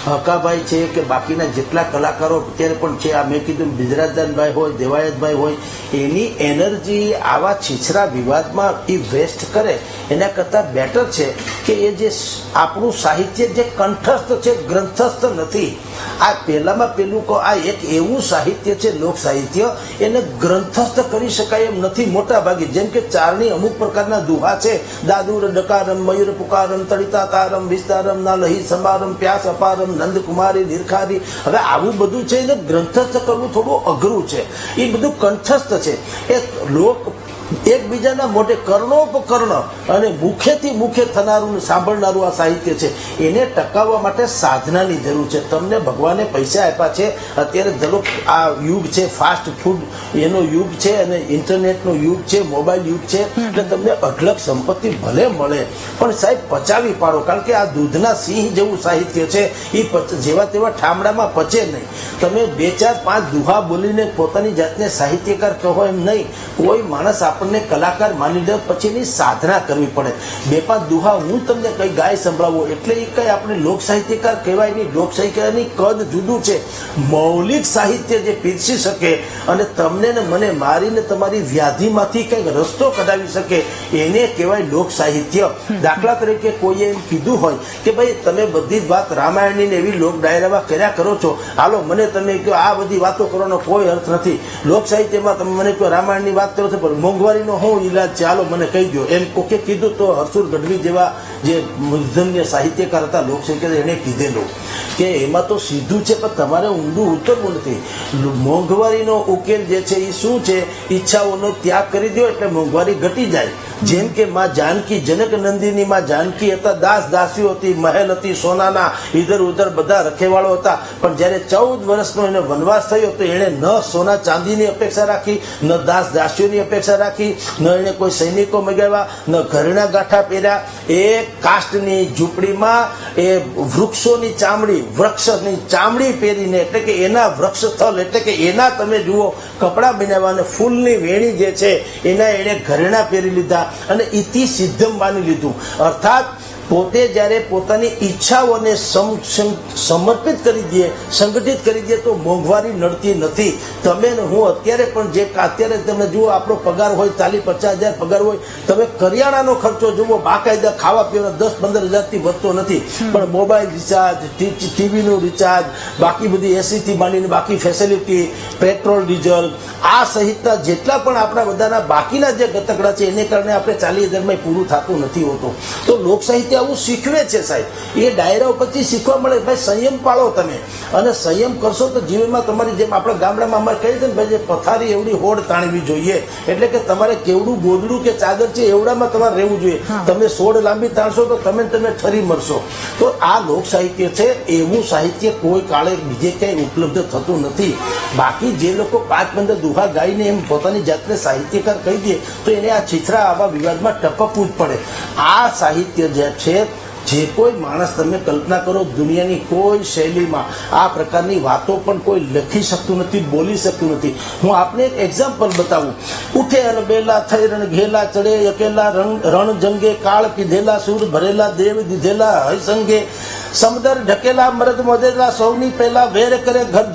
હકાભાઈ છે કે બાકીના જેટલા કલાકારો અત્યારે પણ છે, આ મેં કીધું બિજરાજદાનભાઈ હોય, દેવાયતભાઈ હોય, એની એનર્જી આવા છીછરા વિવાદમાં એ વેસ્ટ કરે એના કરતા બેટર છે કે એ જે આપણું સાહિત્ય જે કંઠસ્થ છે, ગ્રંથસ્થ નથી. આ પહેલામાં પેલું કહો, આ એક એવું સાહિત્ય છે લોક સાહિત્ય, એને ગ્રંથસ્થ કરી શકાય એમ નથી મોટા ભાગે. જેમ કે ચારણી અમુક પ્રકારના દુહા છે, દાદુર ડકારમ, મયુર પુકારમ, તડિતા તારમ, વિસ્તારમ, ના લહી સમારમ, પ્યાસ અપારમ, નંદકુમારી નિરખારી. હવે આવું બધું છે એને ગ્રંથસ્થ કરવું થોડું અઘરું છે. એ બધું કંઠસ્થ છે. એ લોક એકબીજાના મોઢે કર્ણોપકર્ણ અને મુખેથી મુખે થનારું સાંભળનારું આ સાહિત્ય છે. એને ટકાવવા માટે સાધનાની જરૂર છે. તમને ભગવાને પૈસા આપ્યા છે. અત્યારે ધરો આ યુગ છે, ફાસ્ટ ફૂડ એનો યુગ છે અને ઇન્ટરનેટનો યુગ છે, મોબાઈલ યુગ છે, એટલે તમને અઢળક સંપત્તિ ભલે મળે પણ સાહેબ પચાવી પાડો. કારણ કે આ દૂધના સિંહ જેવું સાહિત્ય છે. એ જેવા તેવા ઠામડામાં પચે નહીં. તમે 2, 4, 5 દુહા બોલીને પોતાની જાતને સાહિત્યકાર કહો એમ નહીં. કોઈ માણસ આપણને કલાકાર માની લે પછી એની સાધના કરવી પડે. 2, 5 દુહા હું તમને કઈ ગાય સંભળાવું એટલે એ કઈ આપણે લોક સાહિત્યકાર કહેવાય નહીં. લોક સાહિત્યની કદ જુદું છે. મૌલિક સાહિત્ય જે પીરસી શકે અને તમને ને મને મારીને તમારી વ્યાધિમાંથી કંઈક રસ્તો કઢાવી શકે એને કહેવાય લોક સાહિત્ય. દાખલા તરીકે કોઈએ એમ કીધું હોય કે ભાઈ તમે બધી જ વાત રામાયણની ને એવી લોક ડાયરામાં કર્યા કરો છો, હાલો મને તમે કહો આ બધી વાતો કરવાનો કોઈ અર્થ નથી. લોક સાહિત્યમાં તમે મને કહો રામાયણની વાત કરો છો પણ મોંઘવારીનો શું ઈલાજ છે હાલો મને કહી દો. એમ કોકે કીધું તો હરસુર ગઢવી જેવા જે મૂર્ધન્ય સાહિત્યકાર હતા લોક સાહિત્ય, એને કીધેલું કે એમાં તો સીધું છે પણ તમારે ઊંડું ઉતરવું નથી. મોંઘવારીનો ઉકેલ જે છે એ શું છે? ઈચ્છાઓનો ત્યાગ કરી દો એટલે મોંઘવારી ઘટી જાય. જેમ કે માં જાનકી, જનક નંદીની માં જાનકી હતા, દાસ દાસીઓ હતી, મહેલ હતી સોનાના, ઇધર ઉધર બધા રખેવાળો હતા. પણ જયારે 14 વર્ષનો એને વનવાસ થયો તો એને ન સોના ચાંદીની અપેક્ષા રાખી, ન દાસ દાસીઓની અપેક્ષા રાખી, ન એને કોઈ સૈનિકો મગાવ્યા, ન ઘરેણા ગાંઠા પહેર્યા. એ કાષ્ટની ઝૂંપડીમાં એ વૃક્ષોની ચામડી, વૃક્ષની ચામડી પહેરીને, એટલે કે એના વૃક્ષ સ્થળ એટલે કે એના તમે જુઓ કપડાં બનાવ્યા અને ફૂલની વેણી જે છે એના એને ઘરેણા પહેરી લીધા અને ઇતિ સિદ્ધમ માની લીધું. અર્થાત પોતે જ્યારે પોતાની ઈચ્છાઓને સમર્પિત કરી દે, સંગઠિત કરી દે તો મોંઘવારી નડતી નથી. તમે ને હું અત્યારે પણ જે અત્યારે તમે જુઓ આપણો પગાર હોય 40-50 હજાર પગાર હોય, તમે કરિયાણાનો ખર્ચો જુઓ બાકાયદા ખાવા પીવાનો 10-15 હજારથી વધતો નથી. પણ મોબાઈલ રિચાર્જ, ટીવીનું રિચાર્જ, બાકી બધી એસીથી માંડીને બાકી ફેસિલિટી, પેટ્રોલ ડીઝલ આ સહિતના જેટલા પણ આપણા બધાના બાકીના જે ગતકડા છે એને કારણે આપણે 40 હજારમાં પૂરું થતું નથી હોતું. તો લોક સાહિત્ય આવું શીખવે છે સાહેબ. એ ડાયરા ઉપરથી શીખવા મળે ભાઈ સંયમ પાળો તમે, અને સંયમ કરશો તો જીવનમાં તમારી જેમ આપણા ગામડામાં અમારે કહે છે ને ભાઈ જે પથારી એવડી હોડ તાણવી જોઈએ, એટલે કે તમારે કેવડું ગોદડું કે ચાદર છે એવડામાં તમારે રહેવું જોઈએ. તમે સોડ લાંબી તાણશો તો તમે ઠરી મરશો. તો આ લોક સાહિત્ય છે, એવું સાહિત્ય કોઈ કાળે બીજે ક્યાંય ઉપલબ્ધ થતું નથી. બાકી જે લોકો 5-15 દુહા ગાઈને એમ પોતાની જાતને સાહિત્યકાર કહી દે તો એને આ છીછરા આવા વિવાદમાં ટપકવું જ પડે. આ સાહિત્ય જે છે, જે કોઈ માણસ તમે કલ્પના કરો દુનિયાની કોઈ શૈલીમાં આ પ્રકારની વાતો પણ કોઈ લખી શકતું નથી, બોલી શકતું નથી. હું આપને એક એક્ઝામ્પલ બતાવું. ઉઠે અલબેલા થઈ રણ ઘેલા, ચડે અકેલા રણ જંગે, કાળ પીધેલા સુર ભરેલા, દેવ દીધેલા હય સંગે, સમદર ઢકેલા મરદ મોદેલા, સૌની પહેલા વેર કરે ઘર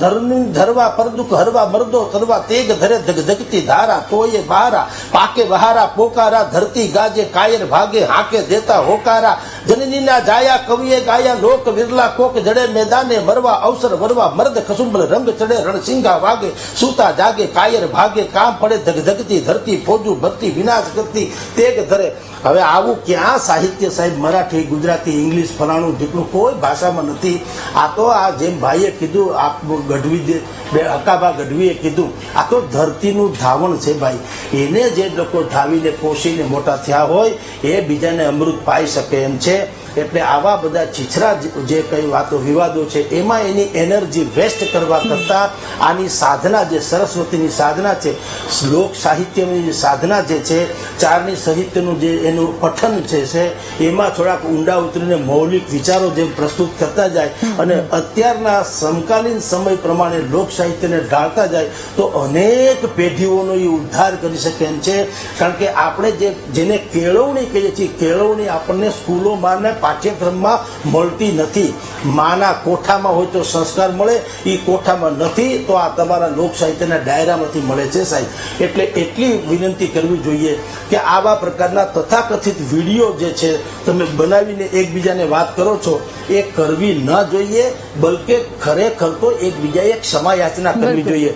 ધરની ધરવા, પરદુખ હરવા મરદો તરવા, તેગ ધરે ધગધગતી ધારા, તોય બહારા પાકે બહારા, પોકારા ધરતી ગાજે, કાયર ભાગે હાકે દેતા હોકારા, જનનીના જાયા કવિએ ગાયા, લોક વિરલા કોક જડે મેદાને મરવા, અવસર વરવા મર્દ કસુંબલ રંગ ચડે, રણસિંગા વાગે સૂતા જાગે, કાયર ભાગે કામ પડે, ધગધગતી ધરતી ફોજુ ભરતી, વિનાશ કરતી તેગ ધરે. હવે આવું ક્યાં સાહિત્ય સાહેબ? મરાઠી, ગુજરાતી, ઇંગ્લિશ, ફલાણું ઢીકણું કોઈ ભાષામાં નથી. આ તો આ જેમ ભાઈએ કીધું, આ ગઢવી હકાભા ગઢવીએ કીધું, આ તો ધરતીનું ધાવણ છે ભાઈ. એને જે લોકો ધાવીને પોષીને મોટા થયા હોય એ બીજાને અમૃત પાઈ શકે એમ છે. એટલે આવા બધા છીછરા જે કઈ વાતો વિવાદો છે એમાં એની એનર્જી વેસ્ટ કરવા કરતા આની સાધના જે સરસ્વતીની સાધના છે, લોક સાહિત્યની જે સાધના જે છે, ચારની સાહિત્યનું જે એનું પઠન છે એમાં થોડાક ઊંડા ઉતરીને મૌલિક વિચારો જે પ્રસ્તુત કરતા જાય અને અત્યારના સમકાલીન સમય પ્રમાણે લોક સાહિત્યને ઢાળતા જાય તો અનેક પેઢીઓનો એ ઉદ્ધાર કરી શકે એમ છે. કારણ કે આપણે જેને કેળવણી કહીએ છીએ, કેળવણી આપણને સ્કૂલોમાં ને પાઠ્યક્રમમાં મળતી નથી. માના કોઠામાં હોય તો સંસ્કાર મળે, એ કોઠામાં નથી તો આ તમારા લોક સાહિત્યના ડાયરામાંથી મળે છે સાહેબ. એટલે એટલી વિનંતી કરવી જોઈએ કે આવા પ્રકારના તથાકથિત વિડીયો જે છે તમે બનાવીને એકબીજાને વાત કરો છો એ કરવી ન જોઈએ, બલકે ખરેખર તો એકબીજાએ ક્ષમા યાચના કરવી જોઈએ.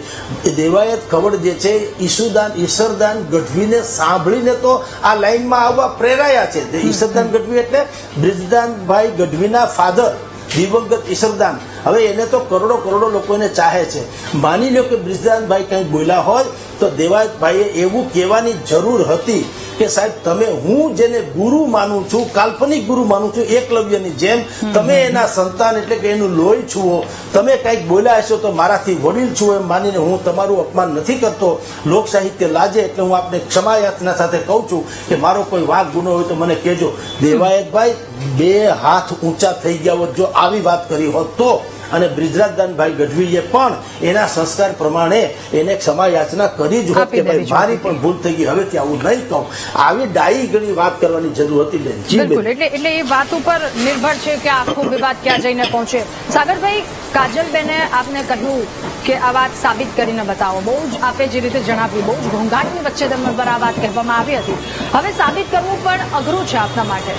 દેવાયત કવડ જે છે ઈશ્વરદાન ગઢવીને સાંભળીને તો આ લાઈનમાં આવવા પ્રેરાયા છે. ઈશ્વરદાન ગઢવી એટલે બ્રિજદાનભાઈ ગઢવીના ફાધર, દિવંગત ઈશ્વરદાન. હવે એને તો કરોડો લોકો એને ચાહે છે. માની લો કે બ્રિજદાનભાઈ કંઈ બોલ્યા હોય તો દેવાયતભાઈએ એવું કહેવાની જરૂર હતી કે સાહેબ તમે, હું જેને ગુરુ માનું છું, કાલ્પનિક ગુરુ માનું છું એકલવ્યની જેમ, તમે એના સંતાન એટલે કે એનું લોહી છુઓ, તમે કંઈક બોલ્યા હશો તો મારાથી વડીલ છું એમ માનીને હું તમારું અપમાન નથી કરતો. લોક સાહિત્ય લાજે એટલે હું આપને ક્ષમા યાચના સાથે કહું છું કે મારો કોઈ વાંક ગુનો હોય તો મને કહેજો. દેવાયતભાઈ 2 હાથ ઊંચા થઈ ગયા હોત જો આવી વાત કરી હોત તો, અને બ્રિજરાજદાનભાઈ ગઢવીએ પણ એના સંસ્કાર પ્રમાણે એને ક્ષમા યાચના કરી જ હોત કે ભાઈ મારી પણ ભૂલ થઈ ગઈ, હવેથી આવું નહીં કહું. આવી ડાઈ ઘણી વાત કરવાની જરૂર હતી બેન. બિલકુલ, એટલે એ વાત ઉપર નિર્ભર છે કે આખો વિવાદ ક્યાં જઈને પહોંચે. સાગરભાઈ, કાજલબેને આપને કહ્યું કે આ વાત સાબિત કરીને બતાવો. બહુ જ આપે જે રીતે જણાવ્યું, બહુ જ ઘોંઘાટની વચ્ચે તેમને પર આ વાત કહેવામાં આવી હતી. હવે સાબિત કરવું પણ અઘરું છે આપના માટે.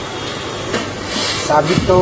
સાબિત તો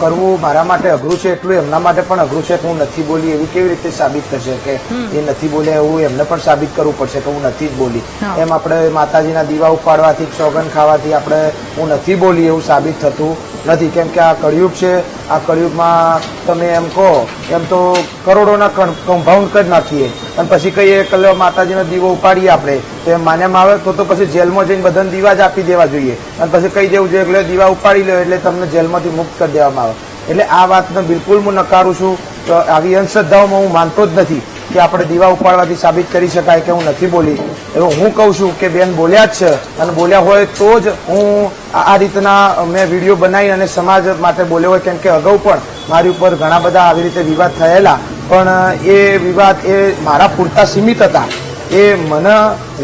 કરવું મારા માટે અઘરું છે, એટલું એમના માટે પણ અઘરું છે કે હું નથી બોલી એવી કેવી રીતે સાબિત થશે કે એ નથી બોલ્યા એવું એમને પણ સાબિત કરવું પડશે કે હું નથી જ બોલી. એમ આપણે માતાજીના દીવા ઉપાડવાથી, સોગંદ ખાવાથી આપણે હું નથી બોલી એવું સાબિત થતું નથી. કેમ કે આ કળિયુગ છે, આ કળિયુગમાં તમે એમ કહો એમ તો કરોડોના કમ્પાઉન્ડ કરી નાખીએ અને પછી કહીએ કે માતાજીનો દીવો ઉપાડીએ આપણે તો એમ માન્યમાં આવે તો પછી જેલમાં જઈને બધાને દીવા જ આપી દેવા જોઈએ અને પછી કહી દેવું જોઈએ એટલે દીવા ઉપાડી લો એટલે તમને જેલમાંથી મુક્ત કરી દેવામાં આવે. એટલે આ વાતને બિલકુલ હું નકારું છું. તો આવી અંધશ્રદ્ધાઓમાં હું માનતો જ નથી કે આપણે દીવા ઉપાડવાથી સાબિત કરી શકાય કે હું નથી બોલી. એવું હું કહું છું કે બેન બોલ્યા જ છે અને બોલ્યા હોય તો જ હું આ રીતના મેં વિડીયો બનાવી અને સમાજ માટે બોલ્યો હોય. કેમ કે અગાઉ પણ મારી ઉપર ઘણા બધા આવી રીતે વિવાદ થયેલા, પણ એ વિવાદ એ મારા પૂરતા સીમિત હતા. એ મને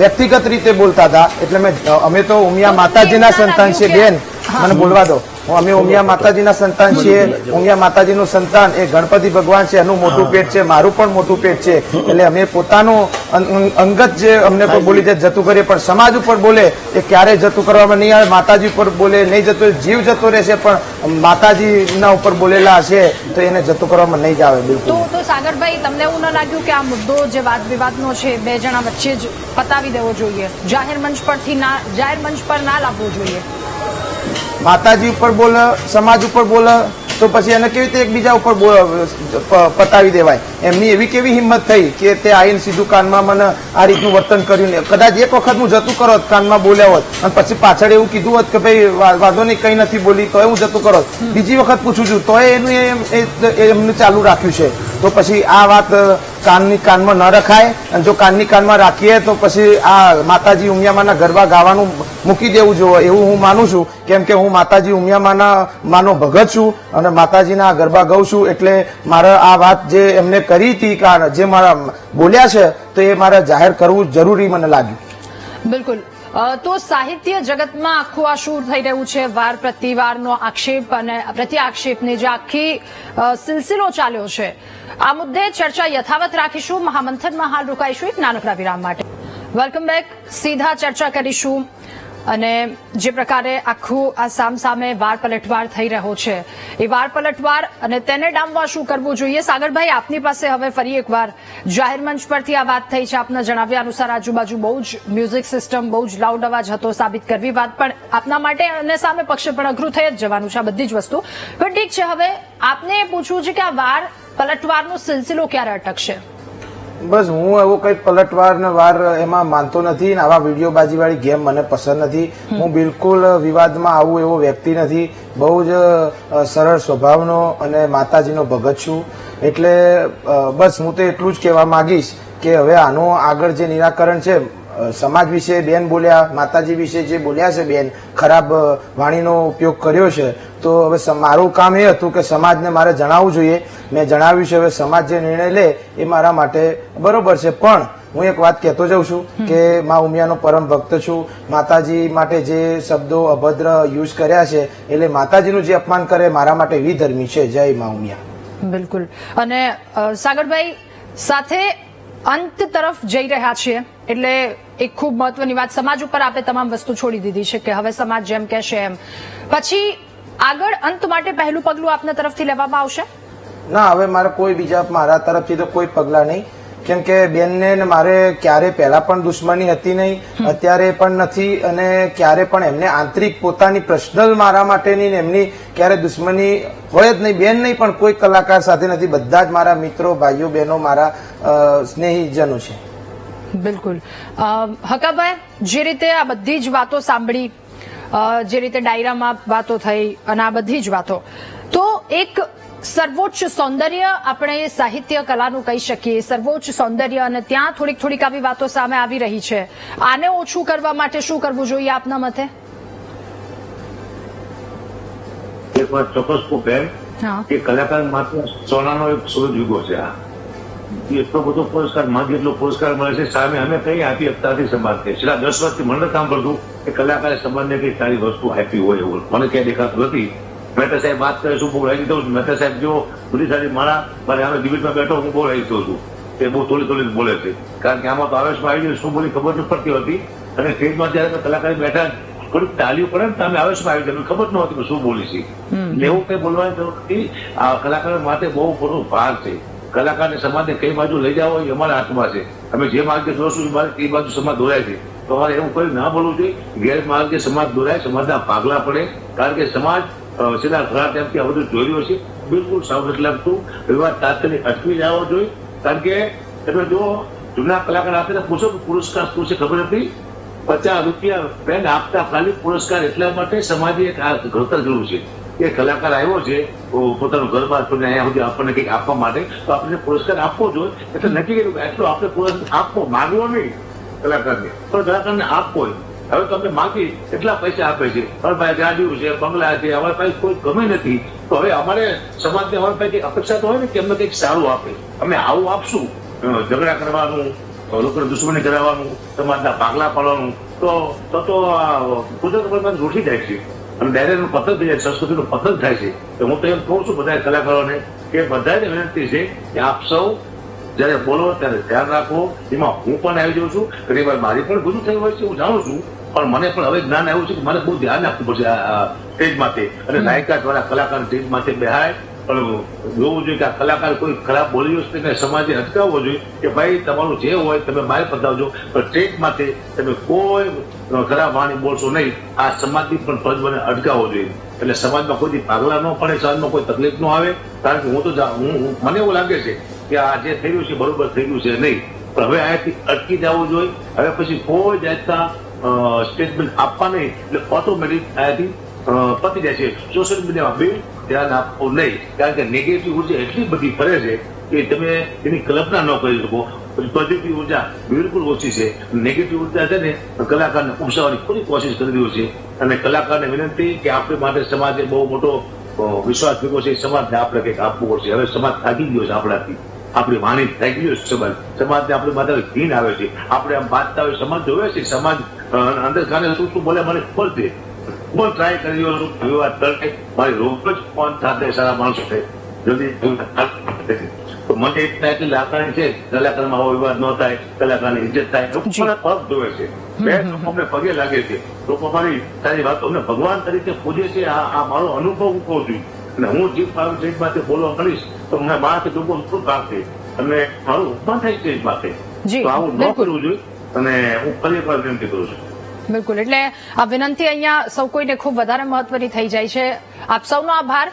વ્યક્તિગત રીતે બોલતા હતા. એટલે અમે તો ઉમિયા માતાજીના સંતાન છીએ બેન, મને બોલવા દો. અમે ઉમિયા માતાજીના સંતાન છીએ. ઉમિયા માતાજીનું સંતાન એ ગણપતિ ભગવાન છે, એનું મોટું પેટ છે, મારું પણ મોટું પેટ છે. એટલે અમે પોતાનું અંગત જે અમને કોઈ બોલી જાય જતું કરીએ, પણ સમાજ ઉપર બોલે એ ક્યારેય જતું કરવામાં નહીં આવે. માતાજી ઉપર બોલે નહીં જતો, જીવ જતો રહેશે, પણ માતાજીના ઉપર બોલેલા હશે તો એને જતું કરવામાં નહીં જ આવે. બિલકુલ. તો સાગરભાઈ, તમને એવું ન લાગ્યું કે આ મુદ્દો જે વાદ વિવાદનો છે 2 જણા વચ્ચે જ પતાવી દેવો જોઈએ, જાહેર મંચ પર ના લાવવો જોઈએ? માતાજી ઉપર બોલે, સમાજ ઉપર બોલે તો પછી એને કેવી રીતે એકબીજા ઉપર પતાવી દેવાય? એમની એવી કેવી હિંમત થઈ કે તે આઈને સીધું કાનમાં મને આ રીતનું વર્તન કર્યું? કદાચ એક વખત હું જતું કરો કાનમાં બોલ્યા હોત અને પછી પાછળ એવું કીધું હોત કે ભાઈ વાંધો નહીં કંઈ નથી બોલી, તો હું જતું કરો. બીજી વખત પૂછું છું તો એનું એમને ચાલુ રાખ્યું છે. તો પછી આ વાત કાનમાં ન રખાય, અને જો કાનમાં રાખીએ તો પછી આ માતાજી ઉમિયામાના ગરબા ગાવાનું મૂકી દેવું જોઈએ એવું હું માનું છું. કેમ કે હું માતાજી ઉમિયામાના માનો ભગત છું અને માતાજીના ગરબા ગાઉં છું. એટલે મારે આ વાત જે એમને કરી હતી, જે મારા બોલ્યા છે, તો એ મારે જાહેર કરવું જરૂરી મને લાગ્યું. બિલકુલ. તો સાહિત્ય જગતમાં આખું આ શું થઈ રહ્યું છે, વાર પ્રતિવારનો આક્ષેપ અને પ્રતિ આક્ષેપની જે આખી સિલસિલો ચાલ્યો છે, આ મુદ્દે ચર્ચા યથાવત રાખીશું. મહામંથનમાં હાલ રોકાઈશું એક નાનકડા વિરામ માટે. Welcome back. સીધા ચર્ચા કરીશું અને જે પ્રકારે આખું આ સામસામે વાર પલટવાર થઈ રહ્યો છે, એ વાર પલટવાર અને તેને ડામવા શું કરવું જોઈએ? સાગરભાઈ, આપની પાસે હવે ફરી એકવાર જાહેર મંચ પરથી આ વાત થઈ છે. આપના જણાવ્યા અનુસાર આજુબાજુ બહુ જ મ્યુઝિક સિસ્ટમ, બહુ જ લાઉડ અવાજ હતો. સાબિત કરવી વાત પણ આપના માટે અને સામે પક્ષે પણ અઘરું થઈ જ જવાનું છે આ બધી જ વસ્તુ. પણ ઠીક છે, હવે આપને એ પૂછવું છે કે આ વાર પલટવારનો સિલસિલો ક્યારે અટકશે? બસ હું એવો કઈ પલટવાર ને વાર એમાં માનતો નથી ને આવા વિડીયોબાજી વાળી ગેમ મને પસંદ નથી. હું બિલકુલ વિવાદમાં આવું એવો વ્યક્તિ નથી. બહુ જ સરળ સ્વભાવનો અને માતાજીનો ભગત છું. એટલે બસ હું તો એટલું જ કહેવા માંગીશ કે હવે આનું આગળ જે નિરાકરણ છે, સમાજ વિશે બેન બોલ્યા, માતાજી વિશે જે બોલ્યા છે બેન, ખરાબ વાણીનો ઉપયોગ કર્યો છે, તો હવે મારું કામ એ હતું કે સમાજને મારે જણાવવું જોઈએ. મેં જણાવ્યું છે. હવે સમાજ જે નિર્ણય લે એ મારા માટે બરોબર છે. પણ હું એક વાત કહેતો જાઉં છું કે મા ઉમિયાનો પરમ ભક્ત છું. માતાજી માટે જે શબ્દો અભદ્ર યુઝ કર્યા છે, એટલે માતાજીનું જે અપમાન કરે મારા માટે વિધર્મી છે. જય મા ઉમિયા. બિલકુલ. અને સાગરભાઈ, સાથે અંત તરફ જઈ રહ્યા છીએ એટલે એક ખૂબ મહત્વની વાત, સમાજ ઉપર આપણે તમામ વસ્તુ છોડી દીધી છે કે હવે સમાજ જેમ કહેશે એમ. પછી આગળ અંત માટે પહેલું પગલું આપના તરફથી લેવામાં આવશે? ના, હવે મારે કોઈ બીજા મારા તરફથી તો કોઈ પગલા નહીં. કેમ કે બેનને મારે ક્યારે પહેલા પણ દુશ્મની હતી નહીં, અત્યારે પણ નથી, અને ક્યારે પણ એમને આંતરિક પોતાની પર્સનલ મારા માટેની ને એમની ક્યારે દુશ્મની હોય જ નહીં. બેન નહીં પણ કોઈ કલાકાર સાથે નથી. બધા જ મારા મિત્રો, ભાઈઓ, બહેનો, મારા સ્નેહીજનો છે. બિલકુલ. હકાભાઈ, જે રીતે આ બધી જ વાતો સાંભળી, જે રીતે ડાયરામાં વાતો થઈ અને આ બધી જ વાતો, તો એક સર્વોચ્ચ સૌંદર્ય આપણે સાહિત્ય કલાનું કહી શકીએ, સર્વોચ્ચ સૌંદર્ય, અને ત્યાં થોડીક આવી વાતો સામે આવી રહી છે. આને ઓછું કરવા માટે શું કરવું જોઈએ આપના મતે? એક વાત ચોક્કસ કહું બેન કે કલાકાર માત્ર સોનાનો એક સૂરજ યુગો છે. આ એટલો બધો પુરસ્કાર માંગે એટલો પુરસ્કાર મળે છે, સામે અમે કઈ આપી શકતા નથી સમાજને. છેલ્લા 10 વર્ષથી મને સાંભળતું કે કલાકારે સમાજને કઈ સારી વસ્તુ આપી હોય એવું મને ક્યાંય દેખાતું નથી. મહેતા સાહેબ વાત કરે શું બહુ રાજી દઉં છું. મહેતા સાહેબ જો બધી સારી મારે અમે ડિબેટમાં બેઠો હું બહુ રાજી દઉં છું. એ બહુ થોડી બોલે છે, કારણ કે આમાં તો આવેશમાં આવી જાય શું બોલી ખબર નથી પડતી હતી. અને સ્ટેજમાં જયારે કલાકાર બેઠા થોડીક તાલીઓ પડે ને તમે આવેશમાં આવી જાય ખબર ન હતી કે શું બોલી છે. એવું કઈ બોલવાની જરૂર નથી. આ કલાકાર માટે બહુ મોટો ભાર છે. કલાકારને સમાજને કઈ બાજુ લઈ જાવ એ અમારા હાથમાં છે. અમે જે માર્ગે જોશું એ બાજુ સમાજ દોરાય છે. તો અમારે એવું કઈ ના બોલવું જોઈએ. ગેરમાર્ગે સમાજ દોરાય, સમાજના ભાગલા પડે, કારણ કે સમાજ છેલ્લા ઘણા ટાઈમથી આ બધું જોઈ રહ્યો છે. બિલકુલ સાવધ લાગતું વિવાદ તાત્કાલિક અટકી જવો જોઈએ. કારણ કે તમે જો જૂના કલાકાર આપીને પૂછો પુરસ્કાર શું છે ખબર નથી. 50 રૂપિયા બેન આપતા ખાલી પુરસ્કાર એટલા માટે સમાજે એક આ ઘડતર જરૂર છે કે કલાકાર આવ્યો છે પોતાનું ઘર બહાર છોડીને અહીંયા સુધી આપણને કંઈક આપવા માટે, તો આપણને પુરસ્કાર આપવો જોઈએ. એટલે નક્કી કર્યું કે એટલો આપણે પુરસ્કાર આપવો, માંગવો નહીં કલાકારને, પણ કલાકારને આપવો. હવે તો અમે માંગી એટલા પૈસા આપે છે, અમારી પાસે ગાડીઓ છે, બંગલા છે, અમારી પાસે કોઈ ગમે નથી. તો હવે અમારે સમાજને અમારી પાસે કઈક અપેક્ષા તો હોય ને કે અમને કંઈક સારું આપે. અમે આવું આપશું, ઝઘડા કરવાનું, લોકોને દુશ્મની કરાવવાનું, સમાજના ભાગલા પાડવાનું, તો કુદરત પર રૂઠી જાય છે અને ડાયરેક્ટ પતન થઈ જાય, સંસ્કૃતિનું પતન થાય છે. તો હું તો એમ કહું છું બધા કલાકારોને કે બધાને વિનંતી છે કે આપ સૌ જયારે બોલો ત્યારે ધ્યાન રાખો. એમાં હું પણ આવી જાઉં છું. ઘણી વાર મારી પણ ભૂલ થઈ હોય છે, હું જાણું છું, પણ મને પણ હવે જ્ઞાન આવ્યું છે કે મારે બહુ ધ્યાન રાખવું પડશે આ સ્ટેજ માટે. અને લાયકાત વાળા કલાકાર સ્ટેજ માટે બેહાય, પણ જોવું જોઈએ કે આ કલાકાર કોઈ ખરાબ બોલ્યો છે તેને સમાજે અટકાવવો જોઈએ કે ભાઈ તમારું જે હોય તમે બહાર બતાવજો, પણ સ્ટેજ માટે તમે કોઈ ખરાબ વાણી બોલશો નહીં. આ સમાજની પણ ફરજ મને અટકાવવો જોઈએ. એટલે સમાજમાં કોઈ ભાગલા ન પડે, સમાજમાં કોઈ તકલીફ ન આવે. કારણ કે હું તો મને એવું લાગે છે કે આ જે થઈ રહ્યું છે બરોબર થઈ ગયું છે નહીં, પણ હવે અહીંયાથી અટકી જવું જોઈએ. હવે પછી કોઈ જાતના સ્ટેટમેન્ટ આપવા નહીં, એટલે ઓટોમેટિક અહીંયાથી પતી જાય છે. સોશિયલ મીડિયામાં બી ધ્યાન આપવું નહીં, કારણ કે નેગેટિવ ઉર્જા એટલી બધી ફરે છે કે તમે એની કલ્પના ન કરી શકો. પોઝિટિવ ઉર્જા બિલકુલ ઓછી છે. નેગેટિવ ઉર્જા છે ને કલાકારને ઉપસાવવાની પૂરી કોશિશ કરી રહ્યું છે. અને કલાકારને વિનંતી કે આપણે માટે સમાજે બહુ મોટો વિશ્વાસ ભેગો છે. સમાજને આપણે કંઈક આપવું પડશે. હવે સમાજ થાકી ગયો છે આપણાથી, આપણી વાણી થાકી ગયો છે. સમાજને આપણે માથે ઘીન આવે છે. આપણે આમ બાંધતા હોય સમાજ જોવે છે, સમાજ અંદર ખાને શું બોલે મને ખબર છે. હું ટ્રાય કરી રહ્યો છું વિવાદ કરે, મારી રોજ ફોન સાથે સારા માણસો છે. જલ્દી તો મને એટલી લાગણી છે કલાકારમાં આવો વિવાદ ન થાય, કલાકારની ઇજ્જત થાય. લોકો પગ જોવે છે, બે અમને પગે લાગે છે, લોકો મારી સારી વાતો અમને ભગવાન તરીકે પૂજે છે. આ મારો અનુભવ હું કહું છું. અને હું જે સ્ટેજ માટે બોલવા કરીશ તો મને મારાથી લોકો શું કાપશે અને મારું ઉપમાન થાય સ્ટેજ માટે. તો આવું ન કરવું જોઈએ અને હું ફરી એકવાર વિનંતી કરું છું. બિલકુલ. એટલે આ વિનંતી અહીંયા સૌ કોઈને ખૂબ વધારે મહત્વની થઈ જાય છે. આપ સૌનો આભાર.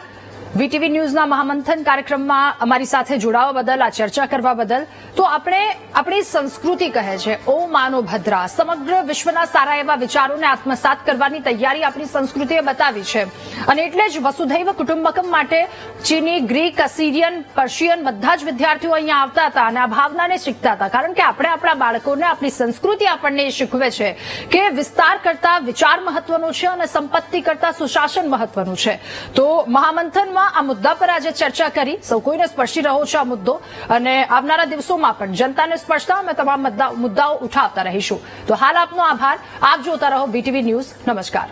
વીટીવી ન્યૂઝના મહામંથન કાર્યક્રમમાં અમારી સાથે જોડાવા બદલ, આ ચર્ચા કરવા બદલ. તો આપણે આપણી સંસ્કૃતિ કહે છે ઓ માનો ભદ્રા, સમગ્ર વિશ્વના સારા એવા વિચારોને આત્મસાત કરવાની તૈયારી આપણી સંસ્કૃતિએ બતાવી છે. અને એટલે જ વસુધૈવ કુટુંબકમ માટે ચીની, ગ્રીક, અસીરિયન, પર્શિયન બધા જ વિદ્યાર્થીઓ અહીંયા આવતા હતા અને આ ભાવનાને શીખતા હતા. કારણ કે આપણે આપણા બાળકોને આપણી સંસ્કૃતિ આપણને એ શીખવે છે કે વિસ્તાર કરતા વિચાર મહત્વનો છે અને સંપત્તિ કરતા સુશાસન મહત્વનું છે. તો મહામંથનમાં આ મુદ્દા પર આજે ચર્ચા કરી. સૌ કોઈને સ્પર્શી રહ્યો છે આ મુદ્દો અને આવનારા દિવસોમાં પણ જનતાને સ્પર્શતા અમે તમામ મુદ્દાઓ ઉઠાવતા રહીશું. તો હાલ આપનો આભાર. આપ જોતા રહો વીટીવી ન્યૂઝ. નમસ્કાર.